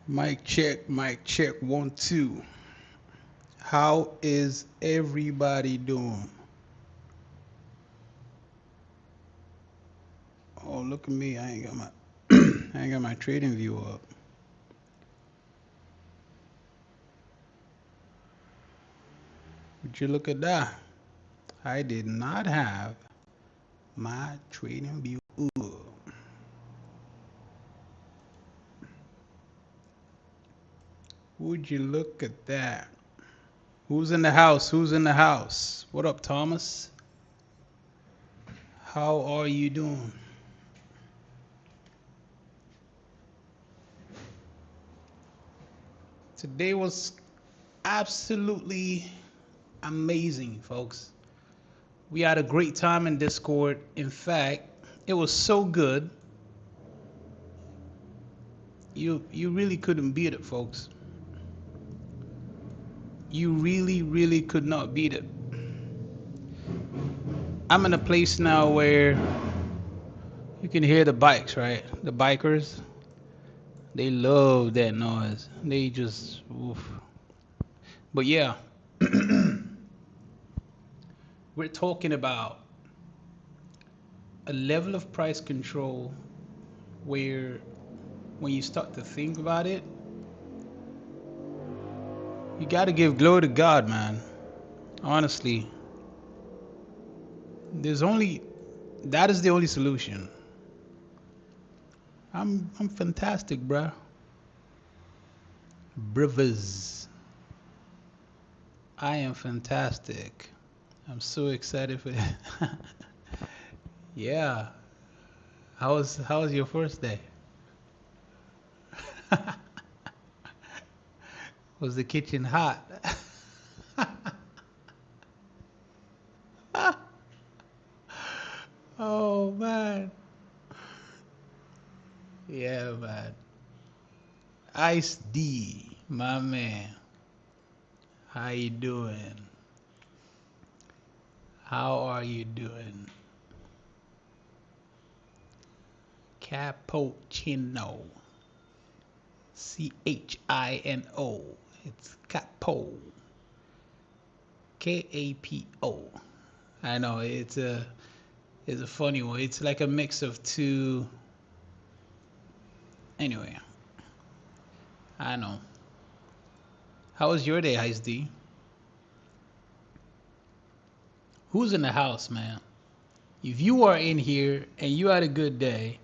Mic check, mic check, 1, 2. How is everybody doing? Oh, look at me. I ain't got my I ain't got my trading view up. Would you look at that? I did not have my trading view up. Would you look at that? Who's in the house? Who's in the house? What up, Thomas? How are you doing? Today was absolutely amazing, folks. We had a great time in Discord. In fact, it was so good. You really couldn't beat it, folks. You really could not beat it. I'm in a place now where you can hear the bikes, right? The bikers, they love that noise. They just oof. But yeah, we're talking about a level of price control where when you start to think about it, you got to give glory to God, man. Honestly, there's only that is the only solution. I'm fantastic, bruh. Brothers, I am fantastic. I'm so excited for that. Yeah. How was your first day? Was the kitchen hot? Oh man. Yeah, man. Ice D, my man. How you doing? How are you doing? Cappuccino. Chino. It's capo. Kapo. I know it's a funny one. It's like a mix of two. Anyway, I know. How was your day, Ice D? Who's in the house, man? If you are in here and you had a good day,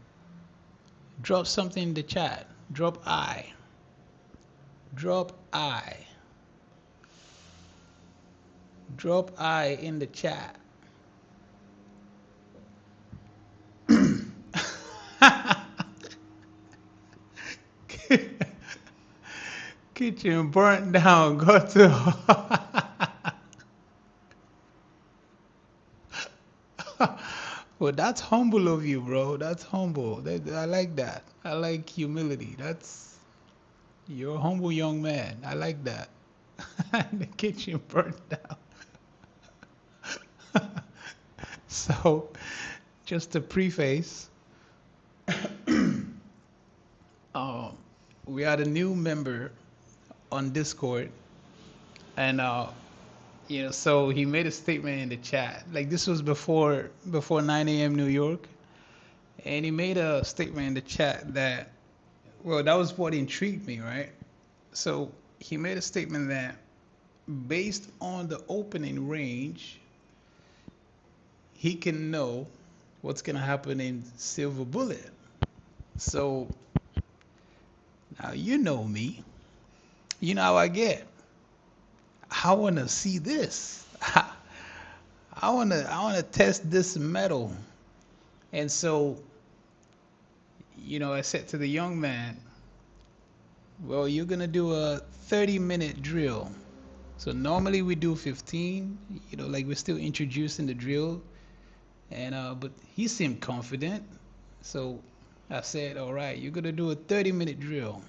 drop something in the chat. Drop I. Drop I. Drop I in the chat. Kitchen burnt down. Go to. Well, that's humble of you, bro. That's humble. I like that. I like humility. You're a humble young man. I like that. The kitchen burnt down. So, just to preface, um, we had a new member on Discord, and so he made a statement in the chat. Like this was before 9 a.m. New York, and he made a statement in the chat that, well, that was what intrigued me, right? So he made a statement that based on the opening range, he can know what's gonna happen in Silver Bullet. So now you know me. You know how I get. I wanna see this. I wanna test this metal. And so, I said to the young man, well, you're gonna do a 30-minute drill. So normally we do 15, like we're still introducing the drill. And but he seemed confident. So I said, all right, you're gonna do a 30-minute drill.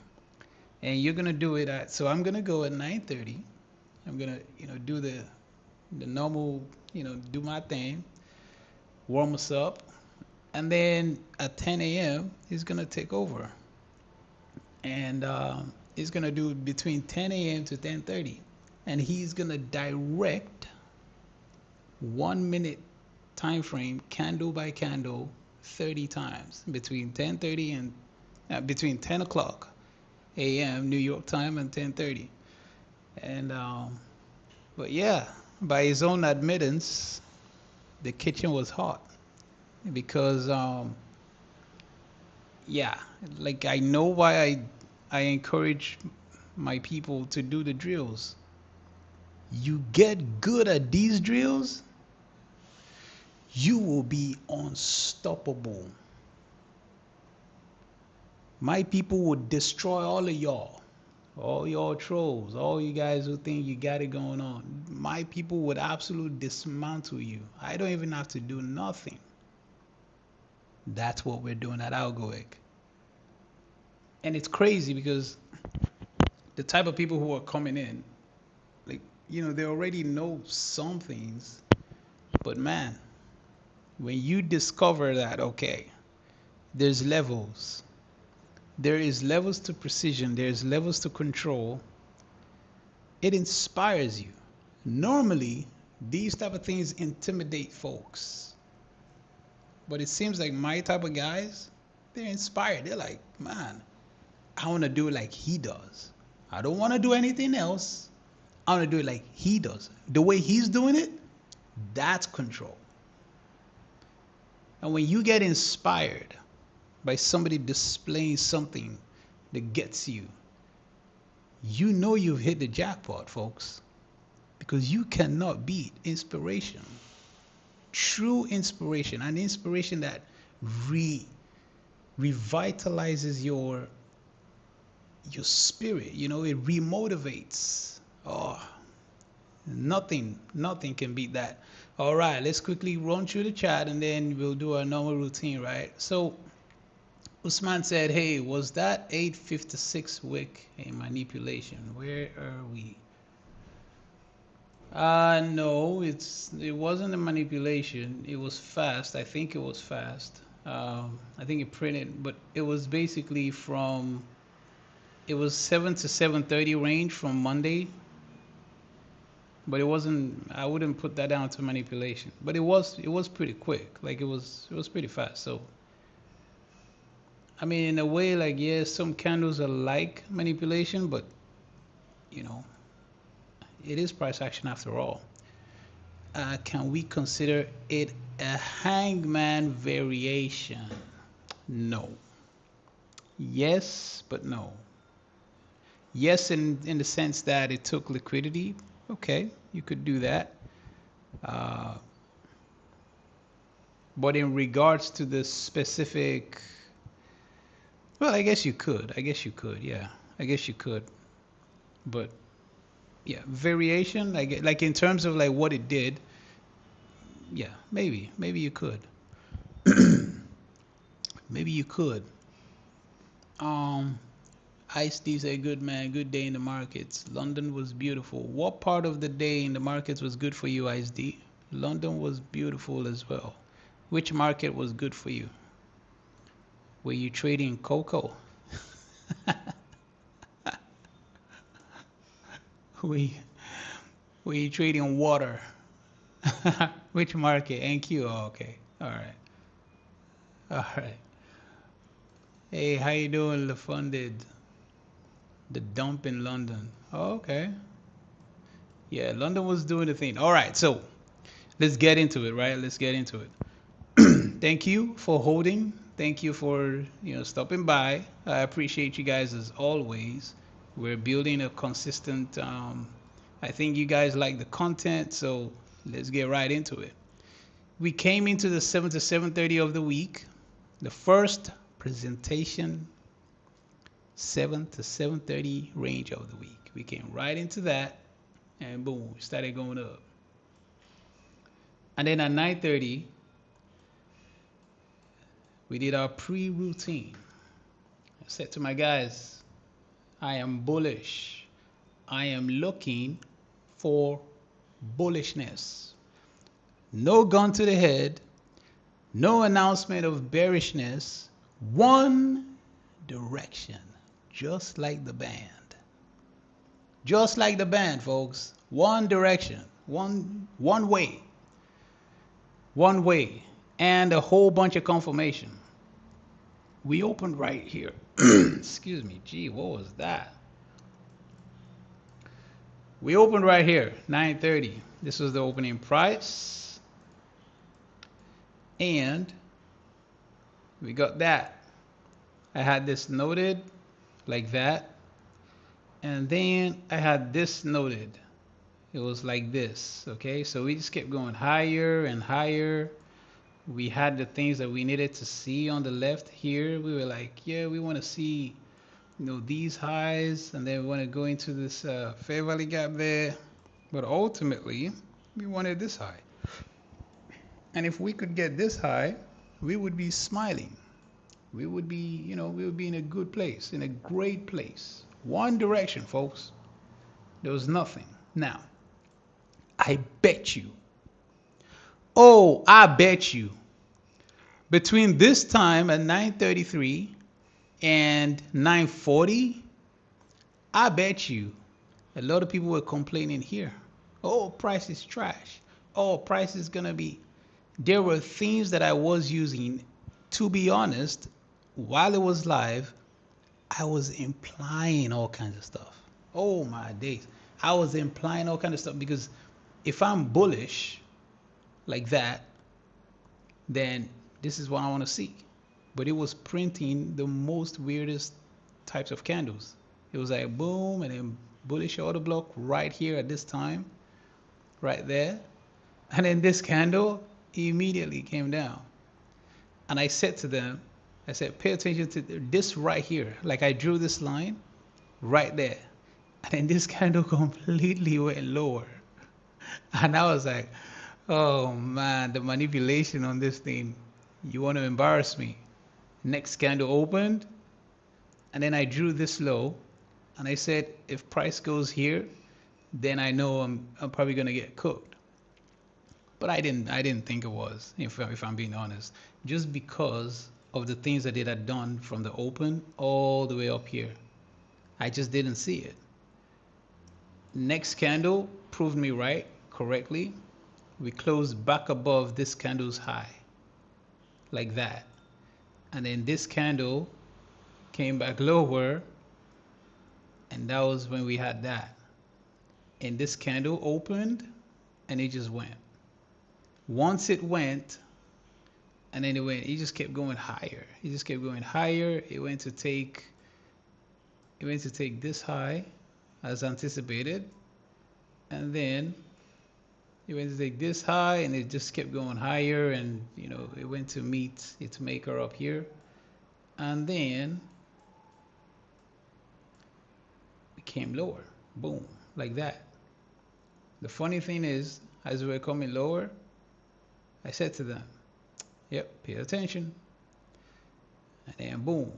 And you're gonna do it so I'm gonna go at 9:30. I'm gonna, do the normal, do my thing, warm us up, and then at 10 a.m. he's gonna take over. And He's gonna do between 10 a.m. to 10:30, and he's gonna direct 1 minute time frame, candle by candle, 30 times between 10:30 and between 10 o'clock a.m. New York time and 10:30. And but yeah, by his own admittance, the kitchen was hot because yeah, like I know why I encourage my people to do the drills. You get good at these drills, you will be unstoppable. My people would destroy all y'all trolls, all you guys who think you got it going on. My people would absolutely dismantle you. I don't even have to do nothing. That's what we're doing at Algowick. And it's crazy because the type of people who are coming in, like, they already know some things, but man, when you discover that, okay, there's levels. There is levels to precision. There's levels to control. It inspires you. Normally, these type of things intimidate folks. But it seems like my type of guys, they're inspired. They're like, man, I want to do it like he does. I don't want to do anything else. I want to do it like he does. The way he's doing it, that's control. And when you get inspired by somebody displaying something that gets you, you know you've hit the jackpot, folks, because you cannot beat inspiration. True inspiration, an inspiration that revitalizes your spirit. It remotivates. Oh, nothing can beat that. All right, let's quickly run through the chat and then we'll do our normal routine, right? So Usman said, hey, was that 856 wick a manipulation? Where are we? No, it wasn't a manipulation. It was fast. I think it was fast. I think it printed, but it was basically it was 7 to 7:30 range from Monday. But it wasn't. I wouldn't put that down to manipulation. But it was pretty quick. Like it was pretty fast. So I mean, in a way, like, yeah, some candles are like manipulation, but it is price action after all. Can we consider it a hangman variation? No. Yes, but no. Yes, in the sense that it took liquidity. Okay, you could do that. But in regards to the specific, well, I guess you could. Yeah, I guess you could. But yeah, variation, like in terms of like what it did, yeah, maybe you could. Maybe you could. Ice D said, good man, good day in the markets. London was beautiful. What part of the day in the markets was good for you, Ice D? London was beautiful as well. Which market was good for you? Were you trading cocoa? Were you trading water? Which market? NQ? Oh, okay. All right. Hey, how you doing, LeFunded? The dump in London. Oh, okay. Yeah, London was doing the thing. All right, so let's get into it, right? Let's get into it. Thank you for holding. Thank you for stopping by. I appreciate you guys as always. We're building a consistent. I think you guys like the content, so let's get right into it. We came into the 7 to 7:30 of the week. The first presentation, 7 to 7:30 range of the week. We came right into that, and boom, we started going up. And then at 9:30, we did our pre-routine. I said to my guys, I am bullish. I am looking for bullishness. No gun to the head, no announcement of bearishness, one direction, just like the band. Just like the band, folks. One direction, one way, one way, and a whole bunch of confirmation. We opened right here. Excuse me. Gee, what was that? We opened right here, 9:30. This was the opening price. And we got that. I had this noted like that. And then I had this noted. It was like this, okay? So we just kept going higher and higher. We had the things that we needed to see on the left here. We were like, yeah, we want to see, these highs, and then we want to go into this fair value gap there. But ultimately, we wanted this high. And if we could get this high, we would be smiling. We would be, we would be in a good place, in a great place. One direction, folks. There was nothing. Now, I bet you. Oh, I bet you. Between this time at 9:33 and 9:40, I bet you a lot of people were complaining here. Oh, price is trash. Oh, price is gonna be. There were themes that I was using. To be honest, while it was live, I was implying all kinds of stuff. Oh my days. I was implying all kinds of stuff because if I'm bullish like that, then this is what I want to see. But it was printing the most weirdest types of candles. It was like boom and then bullish order block right here at this time, right there. And then this candle immediately came down. And I said to them, I said, pay attention to this right here. Like I drew this line right there. And then this candle completely went lower. And I was like, oh man, the manipulation on this thing. You want to embarrass me. Next candle opened. And then I drew this low. And I said, if price goes here, then I know I'm probably going to get cooked. But I didn't think it was, if I'm being honest. Just because of the things that it had done from the open all the way up here. I just didn't see it. Next candle proved me right correctly. We closed back above this candle's high. Like that. And then this candle came back lower. And that was when we had that. And this candle opened and it just went. Once it went, and then it just kept going higher. It just kept going higher. It went to take this high as anticipated. And then it went to take this high and it just kept going higher, and it went to meet its maker up here. And then it came lower. Boom. Like that. The funny thing is, as we were coming lower, I said to them, yep, pay attention. And then boom.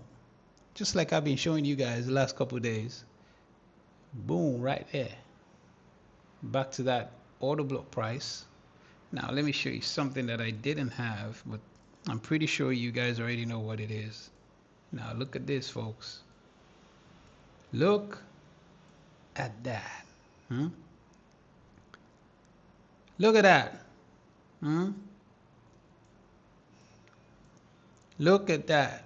Just like I've been showing you guys the last couple of days. Boom, right there. Back to that order block price. Now let me show you something that I didn't have, but I'm pretty sure you guys already know what it is. Now look at this, folks. Look at that. Look at that. Look at that.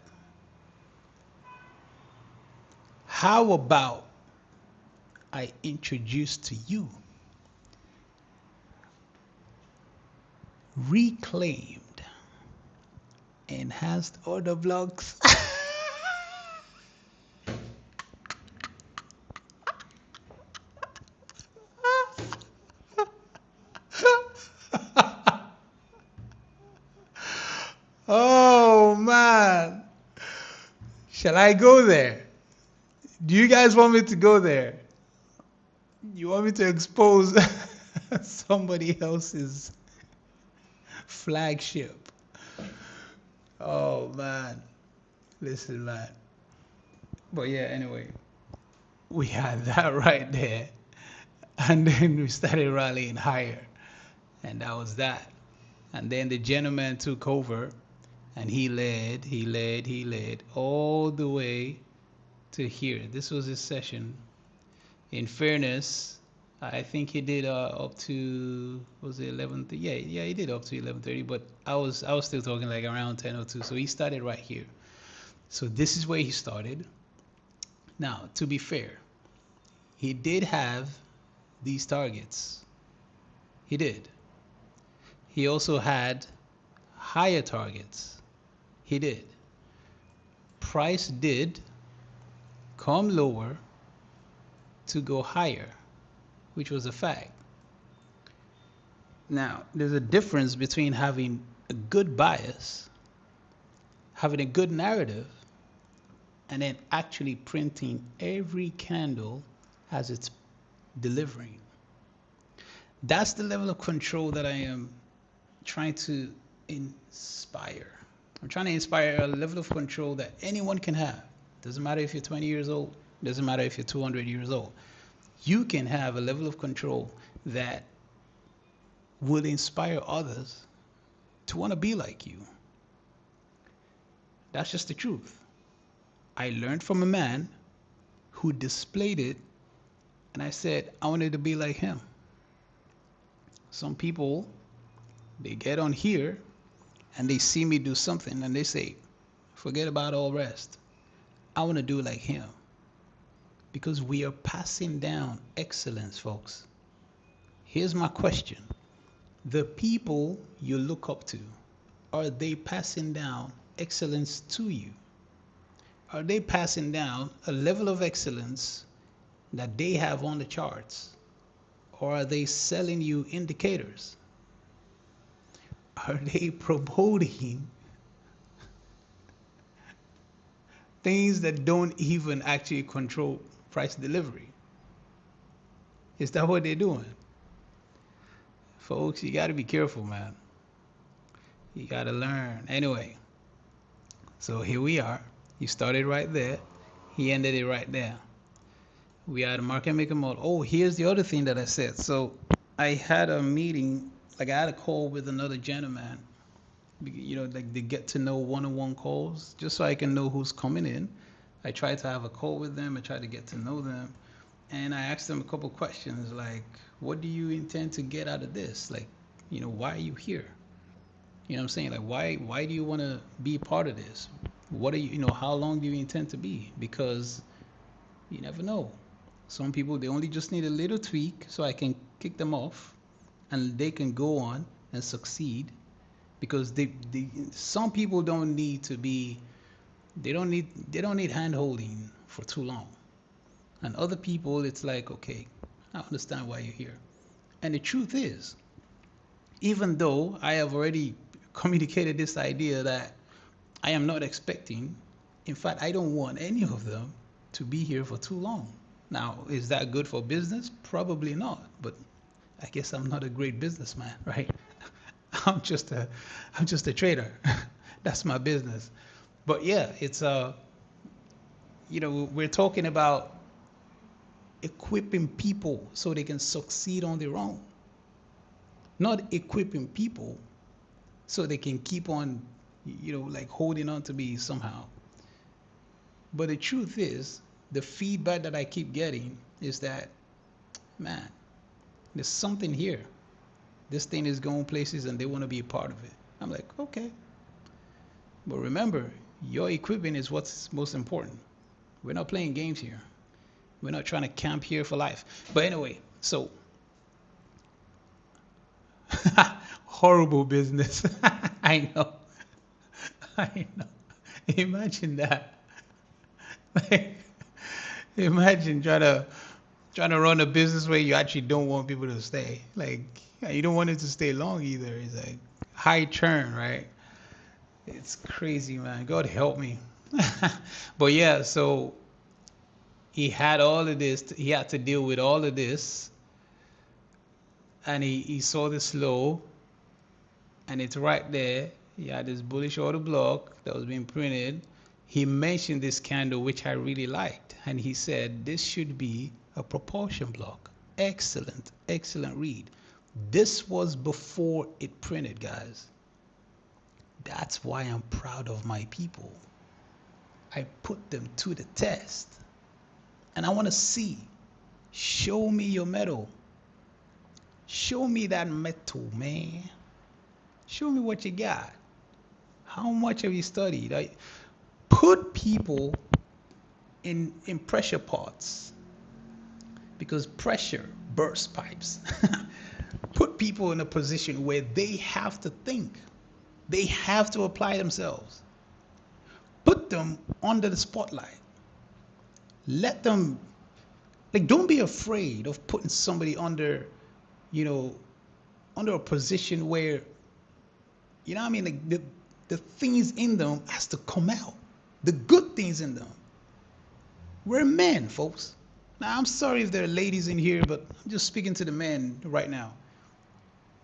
How about I introduce to you reclaimed enhanced order blocks? Oh man. Shall I go there? Do you guys want me to go there? You want me to expose somebody else's flagship? Oh man. Listen, man. But yeah, anyway, we had that right there. And then we started rallying higher. And that was that. And then the gentleman took over and he led all the way to here. This was his session. In fairness, I think he did up to, was it 11? Yeah, he did up to 11:30. But I was still talking like around 10:02. So he started right here. So this is where he started. Now, to be fair, he did have these targets. He did. He also had higher targets. He did. Price did come lower to go higher, which was a fact. Now, there's a difference between having a good bias, having a good narrative, and then actually printing every candle as it's delivering. That's the level of control that I am trying to inspire. I'm trying to inspire a level of control that anyone can have. Doesn't matter if you're 20 years old, doesn't matter if you're 200 years old. You can have a level of control that will inspire others to want to be like you. That's just the truth. I learned from a man who displayed it, and I said, I wanted to be like him. Some people, they get on here and they see me do something and they say, forget about all rest. I want to do like him. Because we are passing down excellence, folks. Here's my question. The people you look up to, are they passing down excellence to you? Are they passing down a level of excellence that they have on the charts? Or are they selling you indicators? Are they promoting things that don't even actually control price delivery? Is that what they're doing? Folks, you got to be careful, man. You got to learn. Anyway, so here we are. He started right there. He ended it right there. We are the market maker mode. Oh, here's the other thing that I said. So I had a meeting, like I had a call with another gentleman, like the get to know one-on-one calls, just so I can know who's coming in. I tried to have a call with them. I tried to get to know them. And I asked them a couple questions like, what do you intend to get out of this? Like, why are you here? You know what I'm saying? Like, why do you want to be a part of this? What are you, how long do you intend to be? Because you never know. Some people, they only just need a little tweak so I can kick them off and they can go on and succeed, because some people don't need to be, they don't need hand holding for too long. And other people, it's like, okay, I understand why you're here. And the truth is, even though I have already communicated this idea that I am not expecting, in fact, I don't want any of them to be here for too long. Now, is that good for business? Probably not, but I guess I'm not a great businessman, right? I'm just a trader. That's my business. But yeah, it's we're talking about equipping people so they can succeed on their own. Not equipping people so they can keep on, like holding on to me somehow. But the truth is, the feedback that I keep getting is that, man, there's something here. This thing is going places and they want to be a part of it. I'm like, okay. But remember, your equipment is what's most important. We're not playing games here. We're not trying to camp here for life. But anyway, so horrible business. I know. I know. Imagine that. Like, imagine trying to run a business where you actually don't want people to stay. Like, you don't want it to stay long either. It's like high churn, right? It's crazy, man. God help me. But yeah, so he had all of this. He had to deal with all of this. And he saw this low. And it's right there. He had this bullish order block that was being printed. He mentioned this candle, which I really liked. And he said, this should be a propulsion block. Excellent, excellent read. This was before it printed, guys. That's why I'm proud of my people. I put them to the test. And I want to see, Show me your metal. Show me that metal, man. Show me what you got. How much have you studied? Put people in pressure pots, because pressure bursts pipes. Put people in a position where they have to think. They have to apply themselves. Put them under the spotlight. Let them, like, don't be afraid of putting somebody under, under a position where, what I mean? Like, the things in them has to come out. The good things in them. We're men, folks. Now, I'm sorry if there are ladies in here, but I'm just speaking to the men right now.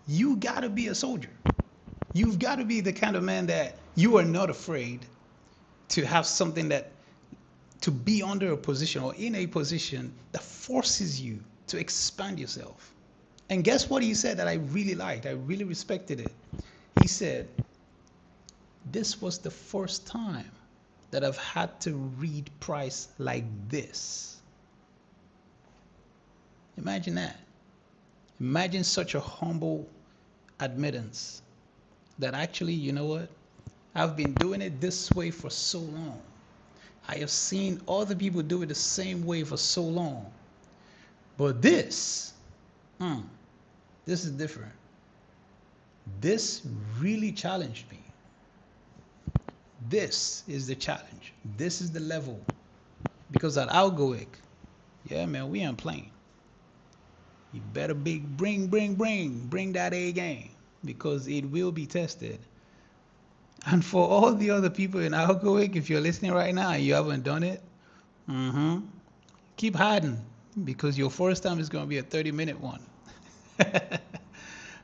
You gotta be a soldier. You've got to be the kind of man that you are not afraid to have something to be under a position or in a position that forces you to expand yourself. And guess what he said that I really liked? I really respected it. He said, this was the first time that I've had to read price like this. Imagine that. Imagine such a humble admittance that actually, you know what? I've been doing it this way for so long. I have seen other people do it the same way for so long. But this is different. This really challenged me. This is the challenge. This is the level. Because at Algowick, yeah, man, we ain't playing. You better bring that A game, because it will be tested. And for all the other people in Algowick, if you're listening right now and you haven't done it, keep hiding, because your first time is going to be a 30-minute one.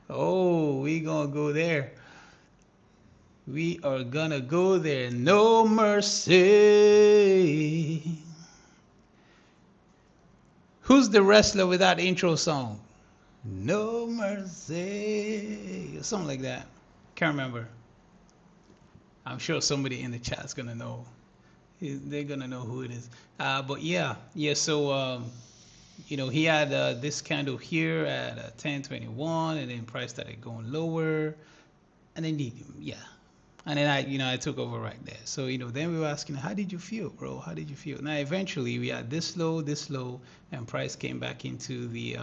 Oh, we going to go there. We are going to go there. No mercy. Who's the wrestler with that intro song? No mercy. Something like that. Can't remember. I'm sure somebody in the chat's going to know. They're going to know who it is. But yeah. So, he had this candle here at 1021, and then price started going lower. And then, and then I took over right there. So, then we were asking, how did you feel, bro? How did you feel? Now, eventually, we had this low, and price came back into the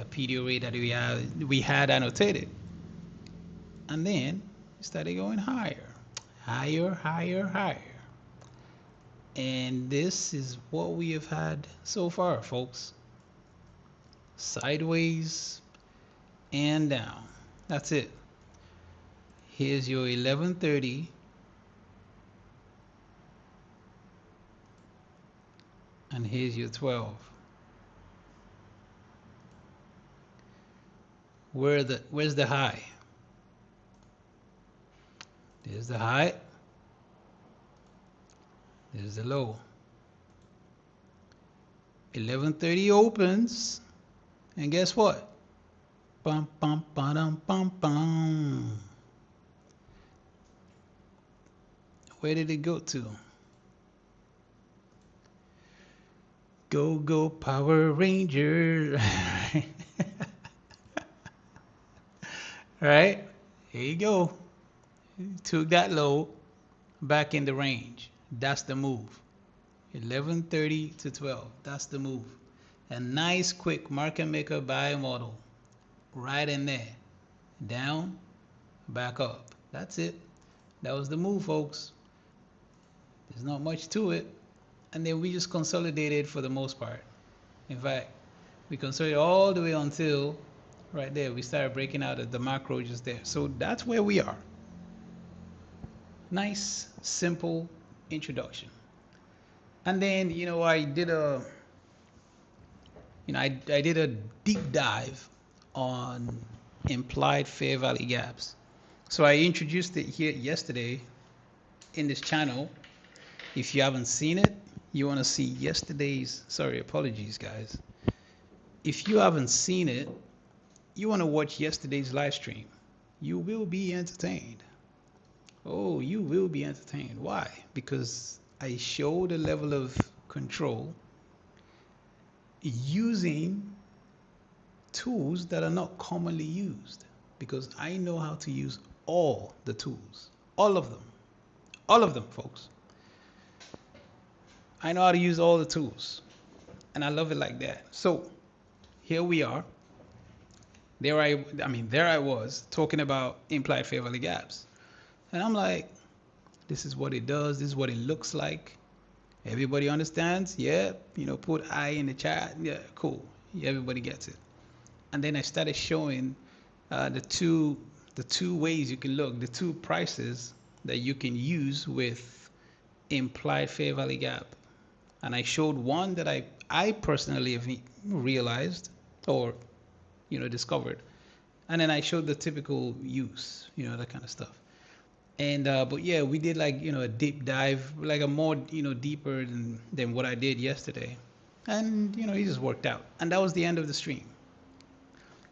PDO rate that we had annotated. And then it started going higher. And this is what we have had so far, folks. Sideways and down. That's it. Here's your 1130. And here's your 12. Where's the high? There's the high. There's the low. 1130 opens, and guess what? Bum bum bum bum bum. Where did it go to? Go Power Ranger. Right? Here you go. Took that low back in the range. That's the move. 1130 to 12. That's the move. A nice quick market maker buy model. Right in there. Down, back up. That's it. That was the move, folks. There's not much to it. And then we just consolidated for the most part. In fact, we consolidated all the way until right there. We started breaking out of the macro just there. So that's where we are. Nice, simple introduction. And then, I did a deep dive on implied fair value gaps. So I introduced it here yesterday in this channel. If you haven't seen it, you want to see yesterday's, apologies guys. If you haven't seen it, you want to watch yesterday's live stream. You will be entertained. Oh, you will be entertained. Why? Because I showed a level of control using tools that are not commonly used, because I know how to use all the tools, all of them, folks. I know how to use all the tools, and I love it like that. So here we are. There I was talking about implied fair value gaps, and I'm like, this is what it does. This is what it looks like. Everybody understands? Yeah. Put I in the chat. Yeah, cool. Yeah, everybody gets it. And then I started showing the two ways you can look, the two prices that you can use with implied fair value gap. And I showed one that I personally have realized or discovered, and then I showed the typical use, that kind of stuff. And but yeah, we did like a deep dive, like a more deeper than what I did yesterday, and it just worked out. And that was the end of the stream.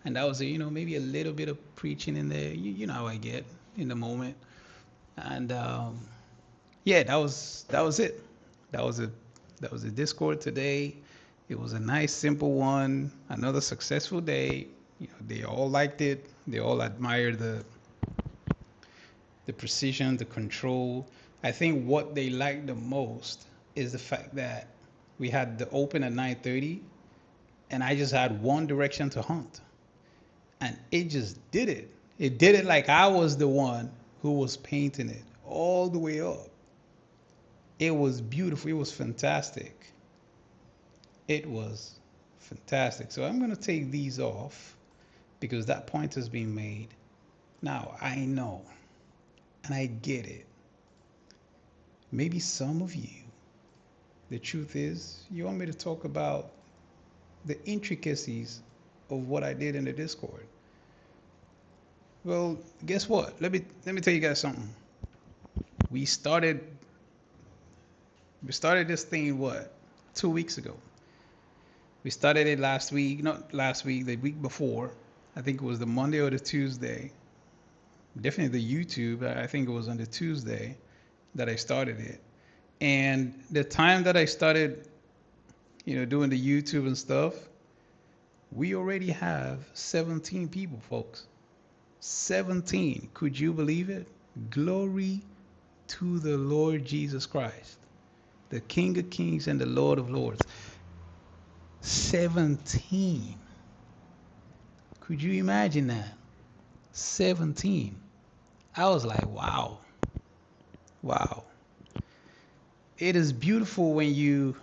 And that was maybe a little bit of preaching in there. You know how I get in the moment. And yeah, that was it. That was a Discord today. It was a nice simple one. Another successful day. They all liked it. They all admired the precision, the control. I think what they liked the most is the fact that we had the open at 9:30, and I just had one direction to hunt, and it just did it. It did it like I was the one who was painting it all the way up. It was beautiful. It was fantastic. It was fantastic. So I'm going to take these off because that point has been made. Now I know, and I get it. Maybe some of you, the truth is, you want me to talk about the intricacies of what I did in the Discord. Well, guess what? Let me tell you guys something. We started this thing 2 weeks ago. We started it last week, not last week, the week before. I think it was the Monday or the Tuesday. Definitely the YouTube. I think it was on the Tuesday that I started it. And the time that I started, doing the YouTube and stuff, we already have 17 people, folks. 17. Could you believe it? Glory to the Lord Jesus Christ, the King of Kings and the Lord of Lords. 17. Could you imagine that? 17. I was like, wow. Wow. It is beautiful when you,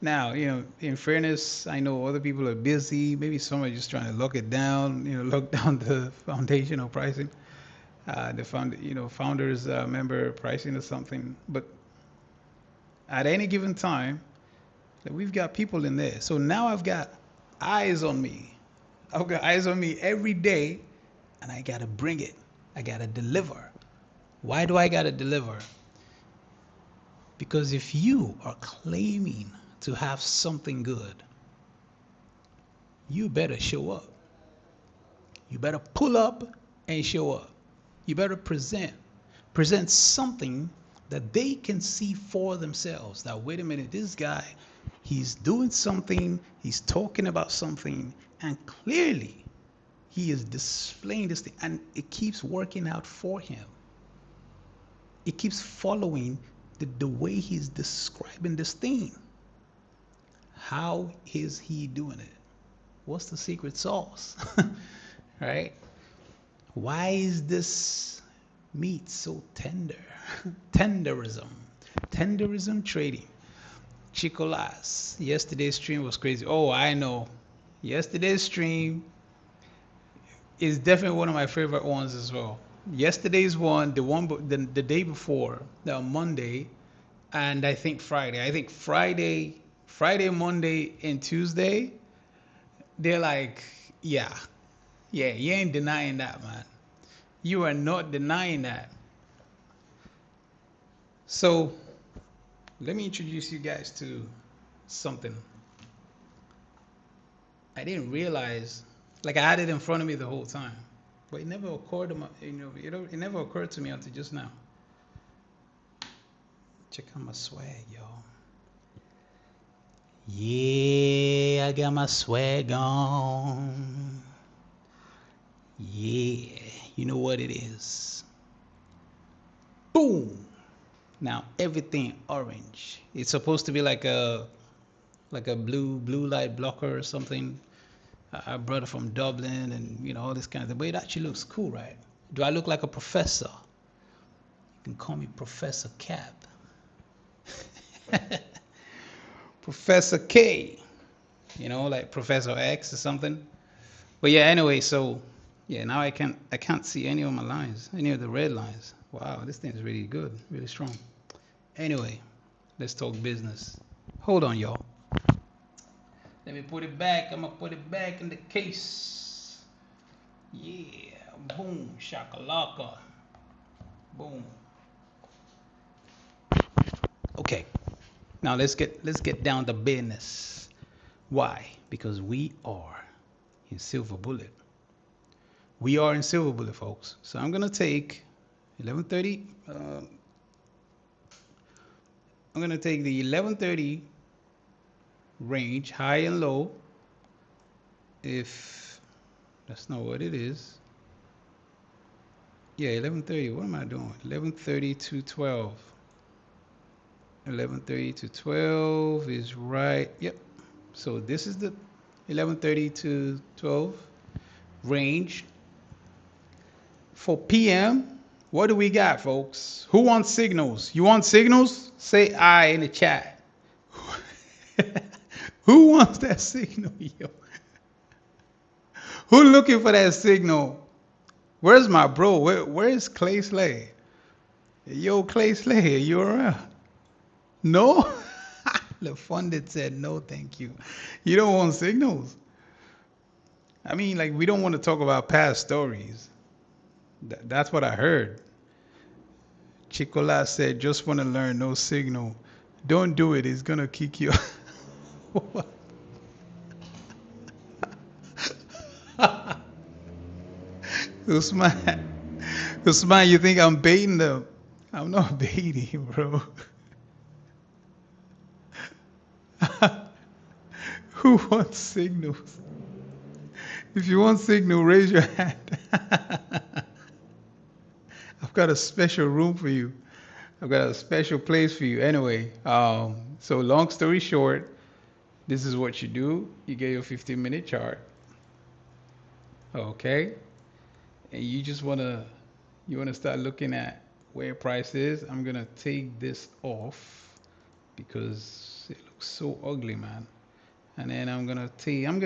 now, in fairness, I know other people are busy. Maybe some are just trying to lock it down, lock down the foundational pricing, founders member pricing or something. But at any given time, we've got people in there. So now I've got eyes on me. I've got eyes on me every day, and I got to bring it. I got to deliver. Why do I got to deliver? Because if you are claiming to have something good, you better show up. You better pull up and show up. You better present something that they can see for themselves. Now, wait a minute, this guy, he's doing something, he's talking about something, and clearly he is displaying this thing, and it keeps working out for him. It keeps following the way he's describing this thing. How is he doing it? What's the secret sauce? Right? Why is this meat so tender? Tenderism trading. Chicolas. Yesterday's stream was crazy. Oh, I know. Yesterday's stream is definitely one of my favorite ones as well. Yesterday's one, the day before, the Monday, and I think Friday. I think Friday, Monday, and Tuesday, they're like, yeah, you ain't denying that, man. You are not denying that. So let me introduce you guys to something. I didn't realize, like I had it in front of me the whole time, but it never occurred to it never occurred to me until just now. Check out my swag, y'all. Yeah, I got my swag on. Yeah, you know what it is. Boom. Now everything orange. It's supposed to be like a blue light blocker or something. I brought it from Dublin and all this kind of thing. But it actually looks cool, right? Do I look like a professor? You can call me Professor Cap. Professor K. Like Professor X or something. But yeah, anyway, so yeah, now I can't see any of my lines, any of the red lines. Wow, this thing is really good, really strong. Anyway, let's talk business. Hold on, y'all. Let me put it back. I'm gonna put it back in the case. Yeah, boom, shakalaka, boom. Okay, now let's get down to business. Why? Because we are in Silver Bullet. We are in Silver Bullet, folks. So I'm gonna take 11:30. I'm gonna take the 11:30 range, high and low. If that's not what it is. Yeah, 11:30. What am I doing? 11:30 to 12. 11:30 to 12 is right. Yep. So this is the 11:30 to 12 range. For PM, what do we got, folks? Who wants signals? You want signals? Say I in the chat. Who wants that signal, yo? Who looking for that signal? Where's my bro? Where's Clay Slay? Yo, Clay Slay, you around? No? The funded said no, thank you. You don't want signals. I mean, like, we don't want to talk about past stories. That's what I heard. Chicola said, just want to learn, no signal. Don't do it, it's going to kick you. Usman, you think I'm baiting them? I'm not baiting, bro. Who wants signals? If you want signal, raise your hand. I've got a special room for you. I've got a special place for you. Anyway, so long story short, this is what you do. You get your 15-minute chart. Okay? And you wanna start looking at where price is. I'm gonna take this off because it looks so ugly, man. And then I'm gonna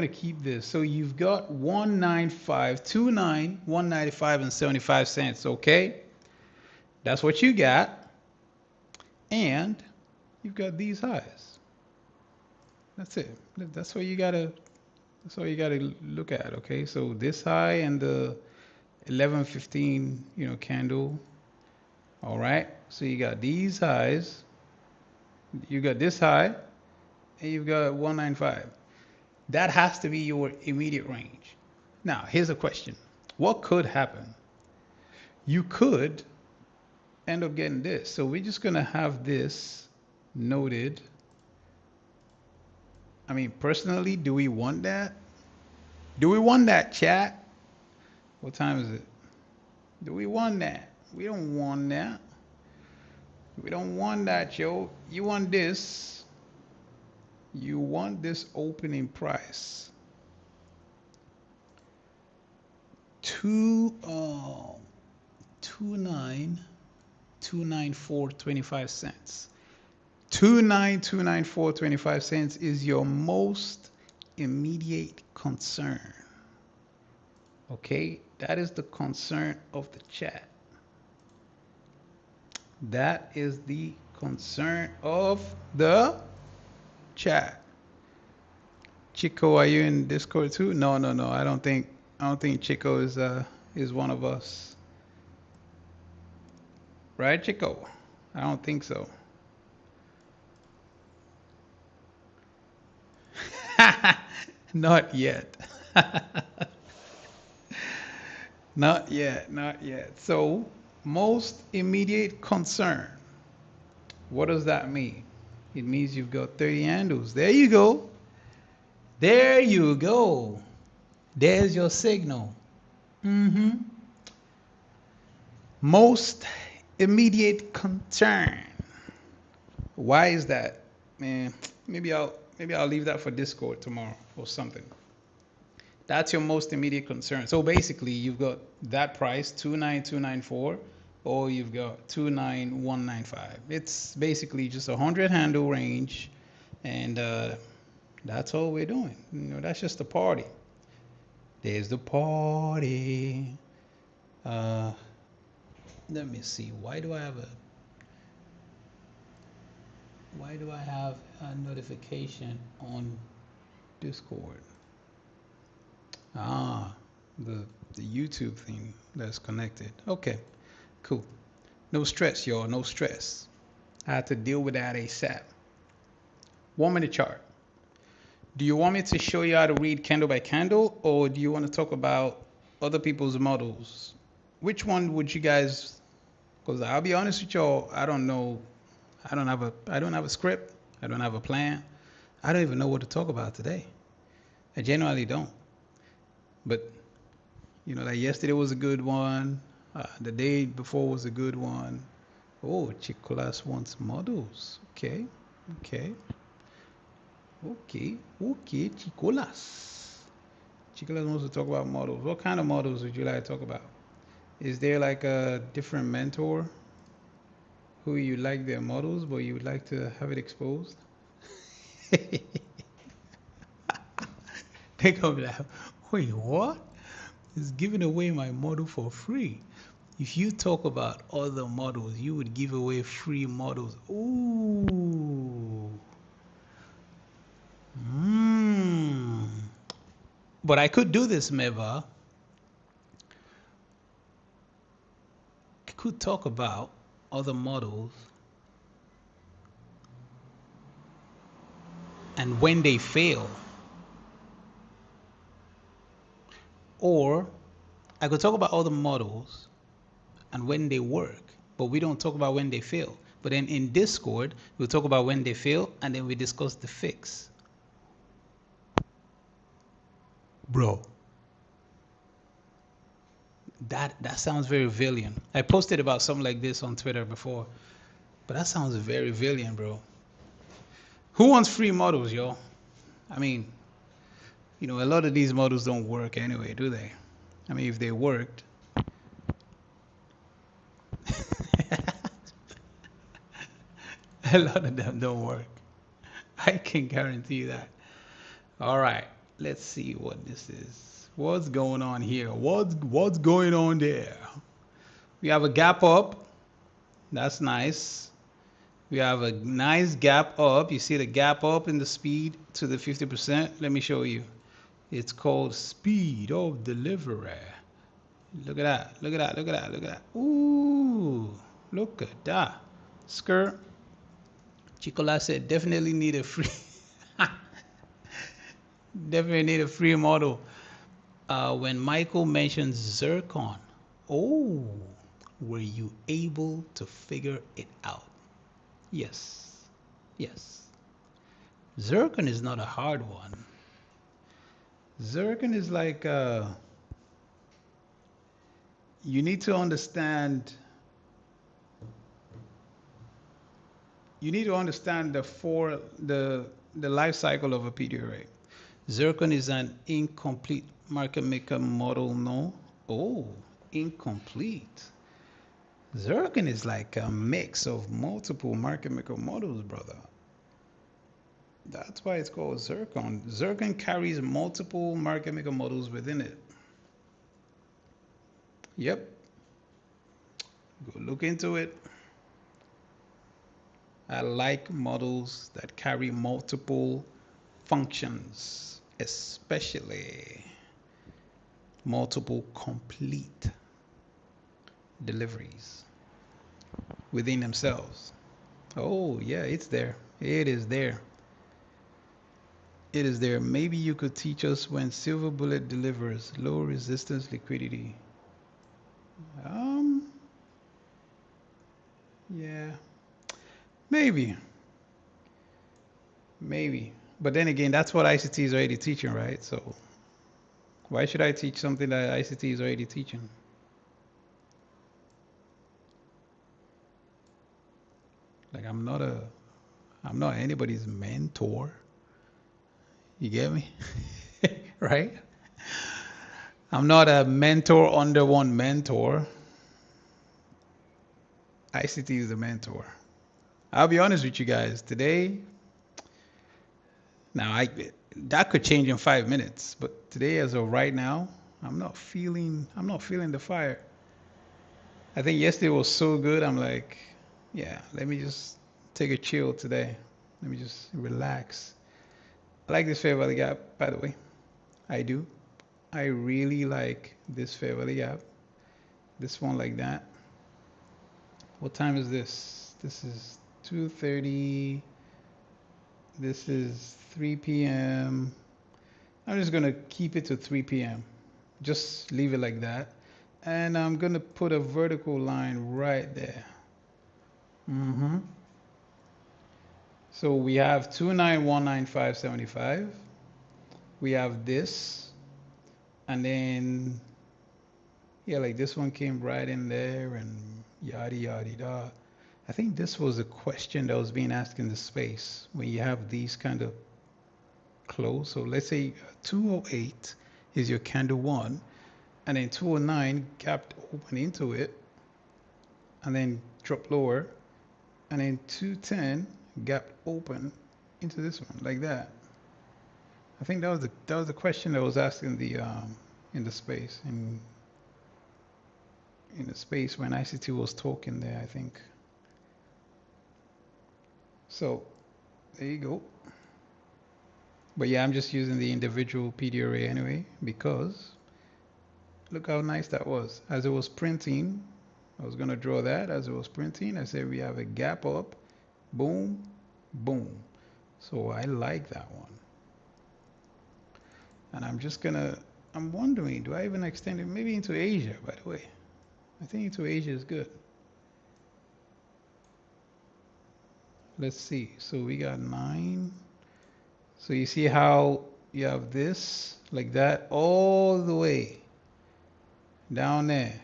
keep this. So you've got 195.29, 195 and 75 cents. Okay, that's what you got, and you've got these highs. That's it. That's what you gotta. That's all you gotta look at. Okay, so this high and the 11:15, candle. All right. So you got these highs. You got this high, and you've got 195. That has to be your immediate range. Now, here's a question. What could happen? You could end up getting this. So we're just going to have this noted. I mean, personally, do we want that? Do we want that, chat? What time is it? Do we want that? We don't want that. We don't want that, yo. You want this. You want this opening price. 29294.25 cents. 29294.25 cents is your most immediate concern. Okay, that is the concern of the chat. That is the concern of the chat. Chico, are you in Discord too? No. I don't think Chico is one of us. Right, Chico? I don't think so. Not yet. Not yet. So, most immediate concern. What does that mean? It means you've got 30 handles. There you go. There you go. There's your signal. Mm-hmm. Most immediate concern. Why is that? Man, maybe I'll leave that for Discord tomorrow or something. That's your most immediate concern. So basically, you've got that price 29294, or you've got 29195. It's basically just 100 handle range, and that's all we're doing. That's just the party. There's the party. Let me see. Why do I have a notification on Discord? The YouTube thing that's connected. Okay, cool. No stress, y'all. No stress. I had to deal with that ASAP. 1 minute chart. Do you want me to show you how to read candle by candle, or do you want to talk about other people's models? Which one would you guys? Because I'll be honest with y'all, I don't know. I don't have a script. I don't have a plan. I don't even know what to talk about today. I genuinely don't. But like yesterday was a good one. The day before was a good one. Oh, Chicolas wants models. Okay. Chicolas. Chicolas wants to talk about models. What kind of models would you like to talk about? Is there like a different mentor who you like their models, but you would like to have it exposed? They come like, wait, what? He's giving away my model for free. If you talk about other models, you would give away free models. Ooh. But I could do this, Meva. I could talk about other models and when they fail. Or I could talk about other models and when they work, but we don't talk about when they fail. But then in Discord, we'll talk about when they fail, and then we discuss the fix. Bro, that sounds very villain. I posted about something like this on Twitter before, but that sounds very villain, bro. Who wants free models, yo? I mean, a lot of these models don't work anyway, do they? I mean, if they worked, a lot of them don't work. I can guarantee that. All right, let's see what this is. What's going on here? What's going on there? We have a gap up. That's nice. We have a nice gap up. You see the gap up in the speed to the 50%? Let me show you. It's called speed of delivery. Look at that. Look at that. Look at that. Look at that. Ooh, look at that. Skirt. Chicola said definitely need a free definitely need a free model. When Michael mentions zircon, were you able to figure it out? Yes. Zircon is not a hard one. Zircon is like you need to understand the life cycle of a PDRA. Zircon is an incomplete market maker model, no? Oh, incomplete. Zircon is like a mix of multiple market maker models, brother. That's why it's called Zircon. Zircon carries multiple market maker models within it. Yep. Go look into it. I like models that carry multiple functions, especially multiple complete deliveries within themselves. Oh, yeah, it's there. It is there. It is there. Maybe you could teach us when Silver Bullet delivers low resistance liquidity. Yeah, maybe. maybe. But then again, that's what ICT is already teaching, right? So why should I teach something that ICT is already teaching? Like I'm not anybody's mentor. You get me? Right? I'm not a mentor under one mentor. ICT is the mentor. I'll be honest with you guys. Today, now that could change in 5 minutes, but today as of right now, I'm not feeling the fire. I think yesterday was so good. I'm like, yeah, let me just take a chill today. Let me just relax. I like this Fair Valley Gap, by the way. I do. I really like this Fair Valley Gap. This one like that. What time is this? This is 2:30. This is 3 p.m. I'm just gonna keep it to 3 p.m. Just leave it like that. And I'm gonna put a vertical line right there. So we have 29195.75. We have this, and then yeah, like this one came right in there, and yada yada yada. I think this was a question that was being asked in the space when you have these kind of close. So let's say 208 is your candle one, and then 209 gapped open into it, and then drop lower, and then 210 gapped open into this one like that. I think that was the question that was asked in the space in the space when ICT was talking there, I think. So there you go. But yeah, I'm just using the individual PD array anyway because look how nice that was. As it was printing, I was going to draw that. As it was printing, I said we have a gap up, boom, boom. So I like that one. And I'm wondering, do I even extend it maybe into Asia, by the way? I think into Asia is good. Let's see. So we got 9. So you see how you have this like that all the way down there.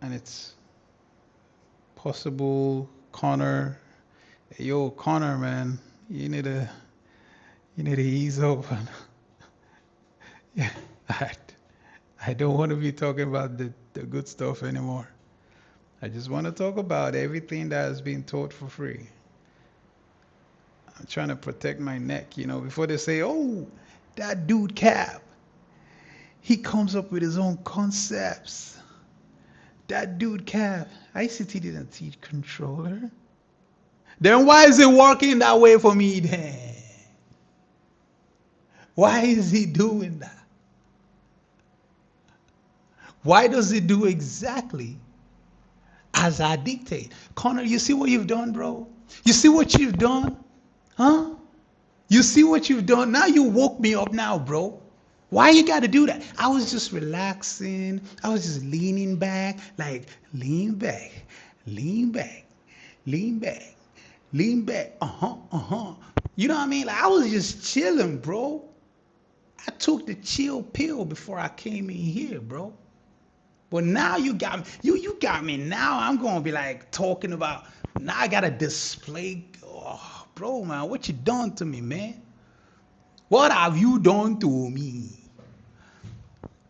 And it's possible Connor. Hey, yo, Connor, man, you need to ease up. Yeah, I don't want to be talking about the good stuff anymore. I just want to talk about everything that has been taught for free. I'm trying to protect my neck, before they say, oh, that dude Cap, he comes up with his own concepts. That dude Cap, ICT didn't teach controller. Then why is it working that way for me then? Why is he doing that? Why does it do exactly as I dictate? Connor, you see what you've done, bro? You see what you've done? Huh? You see what you've done? Now you woke me up now, bro. Why you got to do that? I was just relaxing. I was just leaning back, like lean back, lean back, lean back, lean back. You know what I mean? Like I was just chilling, bro. I took the chill pill before I came in here, bro. But now you got me. You got me. Now I'm gonna be like talking about. Now I gotta display. Oh, bro, man, what you done to me, man? What have you done to me?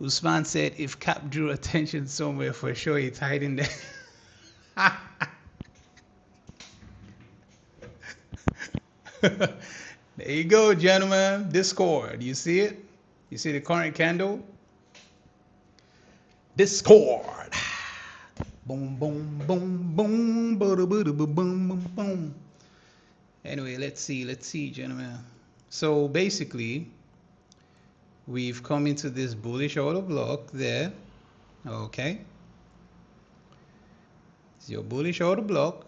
Usman said, if Cap drew attention somewhere, for sure it's hiding there. There you go, gentlemen. Discord. You see it? You see the current candle? Discord. Boom, boom, boom, boom, boom, boom, boom, boom, boom. Anyway, let's see, gentlemen. So basically, we've come into this bullish order block there. Okay. It's your bullish order block.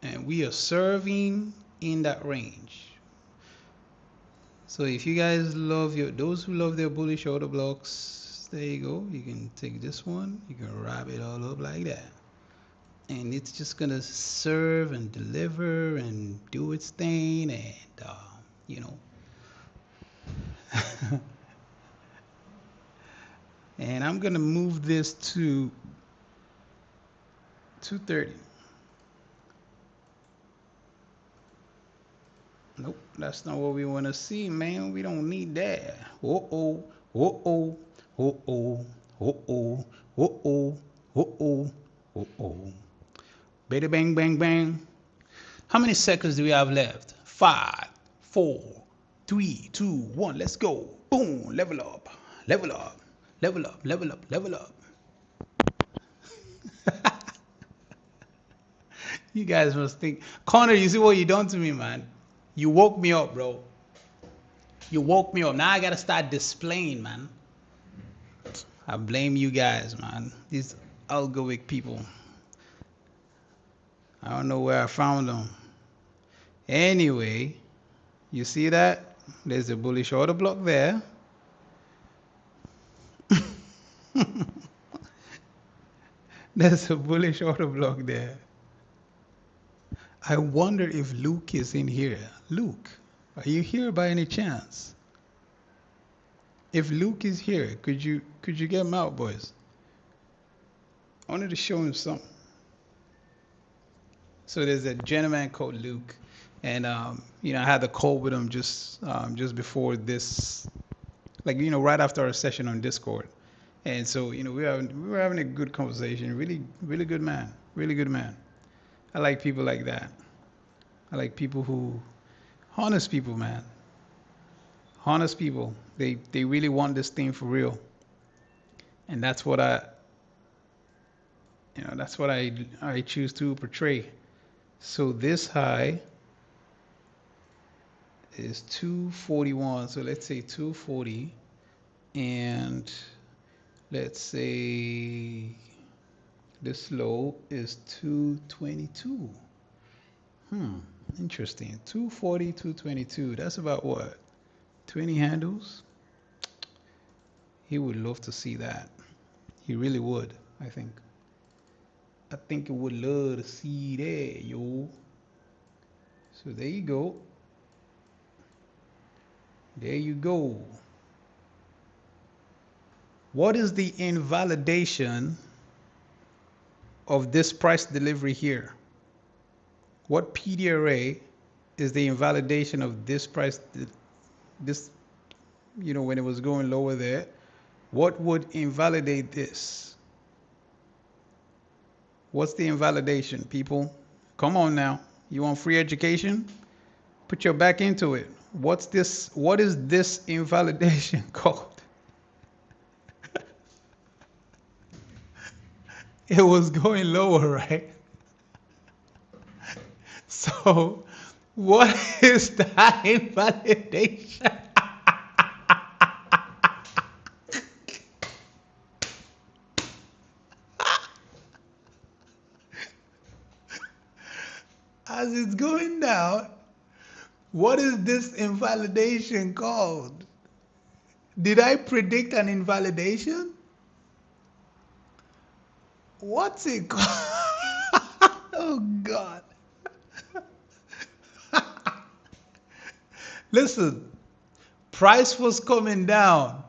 And we are serving in that range. So if you guys love those who love their bullish order blocks, there you go. You can take this one, you can wrap it all up like that. and it's just gonna serve and deliver and do its thing, and you know. And I'm gonna move this to 230. Nope, that's not what we want to see, man. We don't need that. Uh-oh, uh-oh, uh-oh, uh-oh, uh-oh, uh-oh, uh-oh. Bada bang, bang, bang. How many seconds do we have left? 5, 4, 3, 2, 1. Let's go. Boom. Level up. Level up. Level up. Level up. Level up. You guys must think. Connor, you see what you done to me, man? You woke me up, bro. You woke me up. Now I gotta start displaying, man. I blame you guys, man. These Algowick people. I don't know where I found them. Anyway, you see that? There's a bullish order block there. There's a bullish order block there. I wonder if Luke is in here. Luke, are you here by any chance? If Luke is here, could you get him out, boys? I wanted to show him something. So there's a gentleman called Luke, and I had the call with him just before this, right after our session on Discord, and so we were having a good conversation. Really, really good man. Really good man. I like people like that. I like people honest people, man. Honest people. They really want this thing for real, and that's what I choose to portray. So this high is 241. So let's say 240, and let's say this low is 222. Interesting. 240, 222. That's about what? 20 handles? He would love to see that. He really would, I think. I think he would love to see that, yo. So there you go. There you go. What is the invalidation of this price delivery here? What PD array is the invalidation of this price, when it was going lower there? What would invalidate this? What's the invalidation, people? Come on now. You want free education? Put your back into it. What is this invalidation called? It was going lower, right? So, what is that invalidation? As it's going down, what is this invalidation called? Did I predict an invalidation? What's it called? Oh, God. Listen, price was coming down.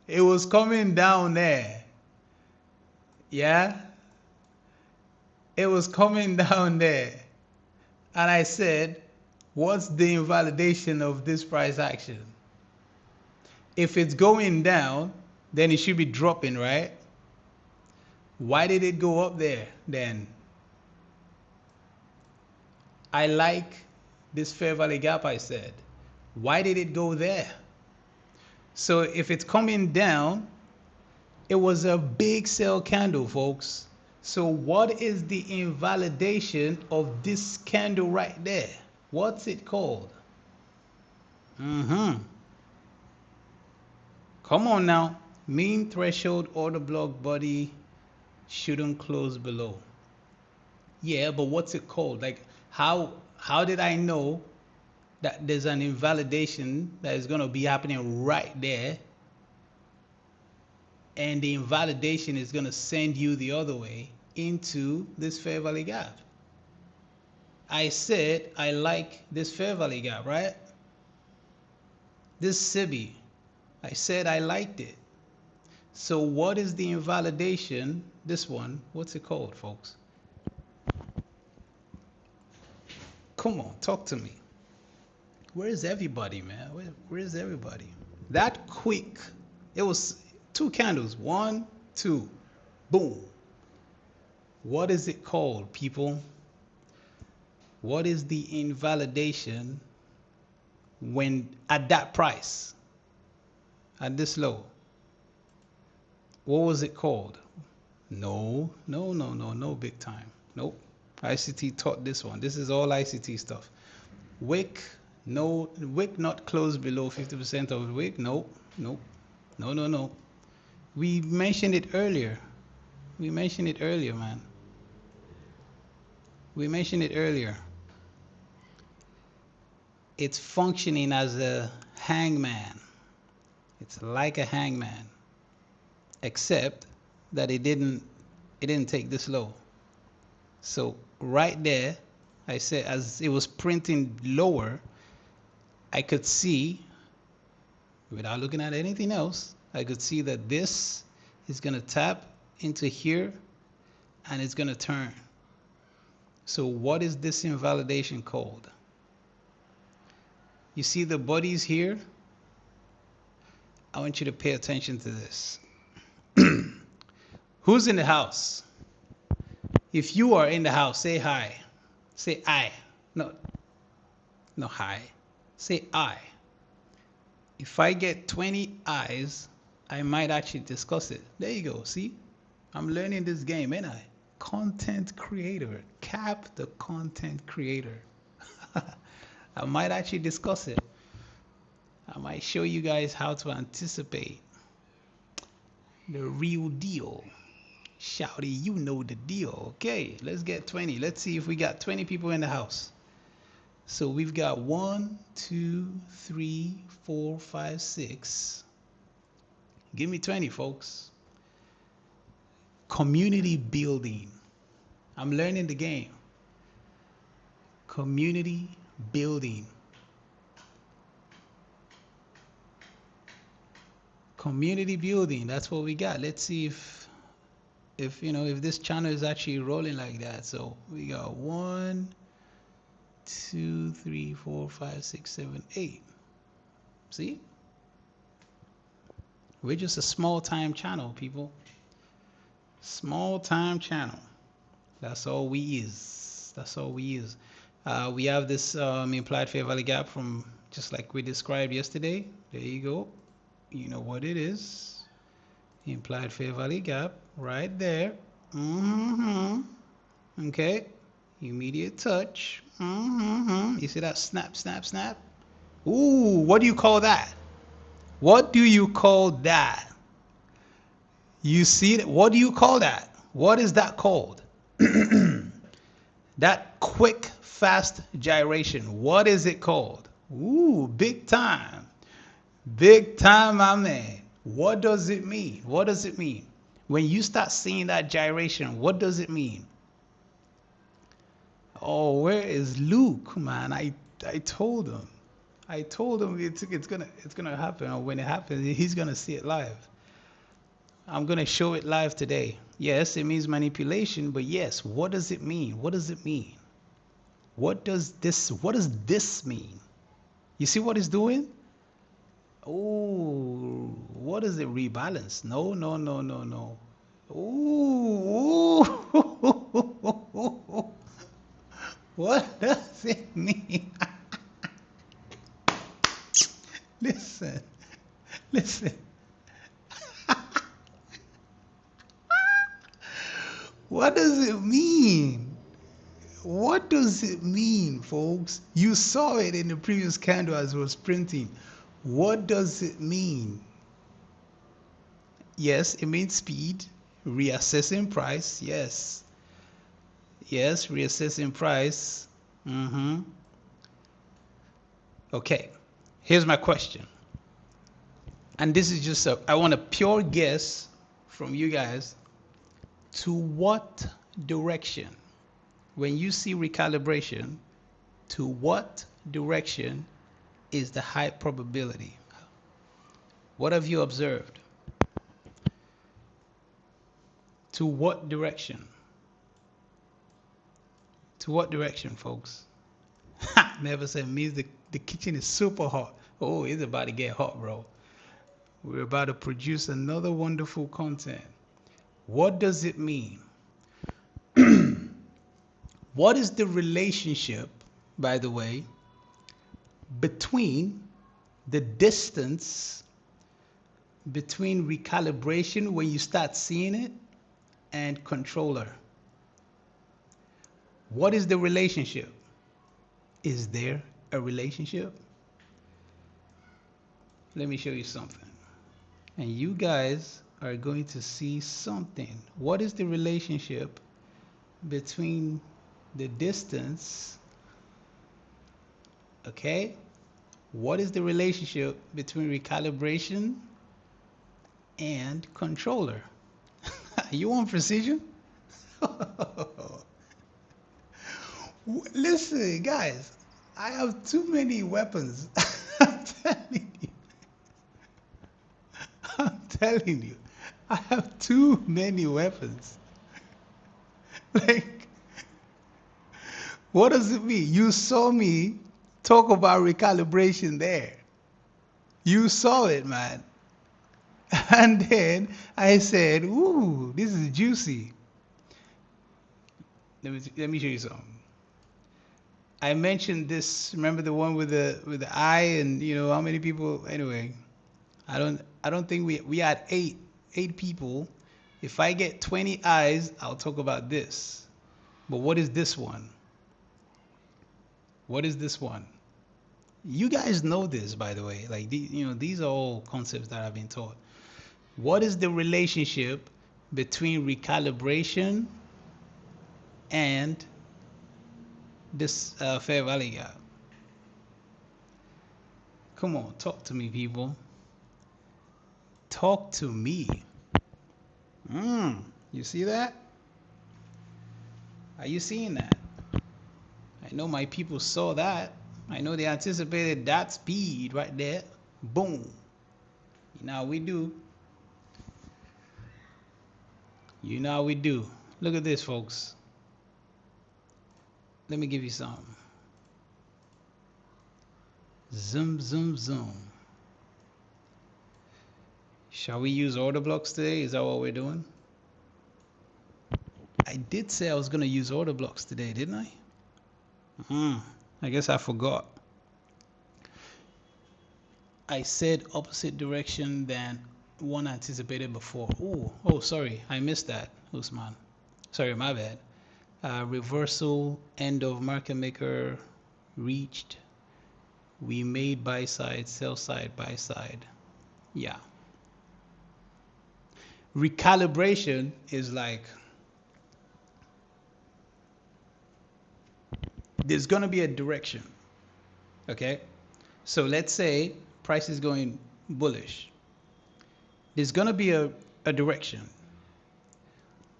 It was coming down there. Yeah? It was coming down there. And I said, what's the invalidation of this price action? If it's going down, then it should be dropping, right? Why did it go up there then? I like this fair value gap, I said. Why did it go there? So if it's coming down, it was a big sell candle, folks. So what is the invalidation of this candle right there? What's it called? Come on now. Mean threshold order block body shouldn't close below. Yeah, but what's it called? Like, how did I know that there's an invalidation that is going to be happening right there, and the invalidation is going to send you the other way into this fair value gap. I said I like this fair value gap, right? This SIBI, I said I liked it. So what is the invalidation? This one, what's it called, folks? Come on, talk to me. Where is everybody, man? Where is everybody? That quick, it was 2 candles, 1, 2, boom. What is it called, people? What is the invalidation when at that price, at this low? What was it called? No, big time. Nope. ICT taught this one. This is all ICT stuff. Wick, no, wick not closed below 50% of the wick. Nope. No. We mentioned it earlier. We mentioned it earlier, man. We mentioned it earlier. It's functioning as a hangman. It's like a hangman, except that it didn't take this low. So right there, I said as it was printing lower, I could see, without looking at anything else, I could see that this is going to tap into here and it's going to turn. So what is this invalidation called? You see the bodies here? I want you to pay attention to this. Who's in the house? If you are in the house, say hi. Say I. No hi. Say I. If I get 20 eyes, I might actually discuss it. There you go. See? I'm learning this game, ain't I? Content creator. Cap the content creator. I might actually discuss it. I might show you guys how to anticipate the real deal. Shouty, you know the deal. Okay, let's get 20. Let's see if we got 20 people in the house. So we've got 1, 2, 3, 4, 5, 6. Give me 20, folks. Community building. I'm learning the game. Community building. Community building. That's what we got. Let's see if this channel is actually rolling like that. So we got 1, 2, 3, 4, 5, 6, 7, 8. See? We're just a small time channel, people. Small time channel. That's all we is. That's all we is. We have this implied fair value gap from just like we described yesterday. There you go. You know what it is. Implied fair value gap right there. Okay. Immediate touch. You see that snap, snap, snap? Ooh, what do you call that? What do you call that? You see it? What do you call that? What is that called? That quick, fast gyration. What is it called? Ooh, big time. Big time, my man. What does it mean? What does it mean? When you start seeing that gyration, what does it mean? Oh, where is Luke, man? I told him. I told him it's gonna happen. Or when it happens, he's gonna see it live. I'm gonna show it live today. Yes, it means manipulation, but yes, what does it mean? What does it mean? What does this mean? You see what it's doing? Oh, what does it rebalance? No. Ooh. What does it mean? Listen. What does it mean? What does it mean, folks? You saw it in the previous candle as it was printing. What does it mean? Yes, it means speed, reassessing price. Yes, reassessing price. Okay, here's my question. And this is just I want a pure guess from you guys. To what direction, when you see recalibration, to what direction is the high probability? What have you observed? To what direction? To what direction, folks? Never said means the kitchen is super hot. Oh, it's about to get hot, bro. We're about to produce another wonderful content. What does it mean? What is the relationship, by the way, between the distance between recalibration when you start seeing it and controller? What is the relationship? Is there a relationship? Let me show you something. And you guys are going to see something. What is the relationship between the distance? Okay? What is the relationship between recalibration and controller? You want precision? Listen, guys, I have too many weapons. I'm telling you. I'm telling you. I have too many weapons. Like, what does it mean? You saw me talk about recalibration there. You saw it, man. And then I said, ooh, this is juicy. Let me show you something. I mentioned this, remember the one with the eye and how many people? Anyway, I don't think we had eight people. If I get 20 eyes, I'll talk about this. But what is this one? What is this one? You guys know this, by the way. Like these are all concepts that I've been taught. What is the relationship between recalibration and this fair value gap? Come on, talk to me, people. Talk to me. You see that? Are you seeing that? I know my people saw that. I know they anticipated that speed right there. Boom. You know how we do. You know how we do. Look at this, folks. Let me give you some. Zoom, zoom, zoom. Shall we use order blocks today? Is that what we're doing? I did say I was going to use order blocks today, didn't I? I guess I forgot. I said opposite direction than one anticipated before. Oh, sorry. I missed that, Usman. Sorry, my bad. Reversal, end of market maker reached. We made buy side, sell side, buy side. Yeah. Recalibration is like, there's going to be a direction. Okay? So let's say price is going bullish. There's going to be a direction.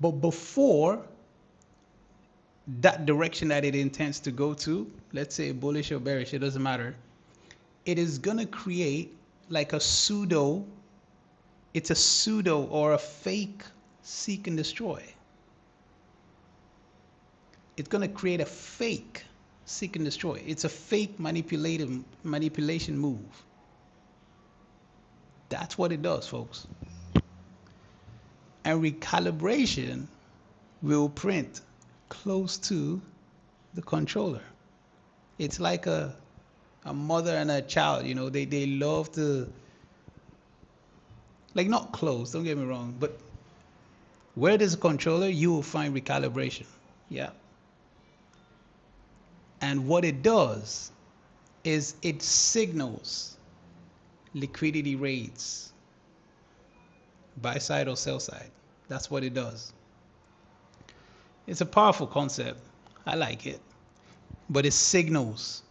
But before that direction that it intends to go to, let's say bullish or bearish, it doesn't matter. It is going to create like a pseudo, it's a pseudo or a fake seek and destroy. It's going to create a fake seek and destroy. It's a fake manipulation move. That's what it does, folks. And recalibration will print close to the controller. It's like a mother and a child, they love to, like, not close, don't get me wrong, but where there's a controller, you will find recalibration. Yeah. And what it does is it signals liquidity rates, buy side or sell side. That's what it does. It's a powerful concept. I like it. But it signals.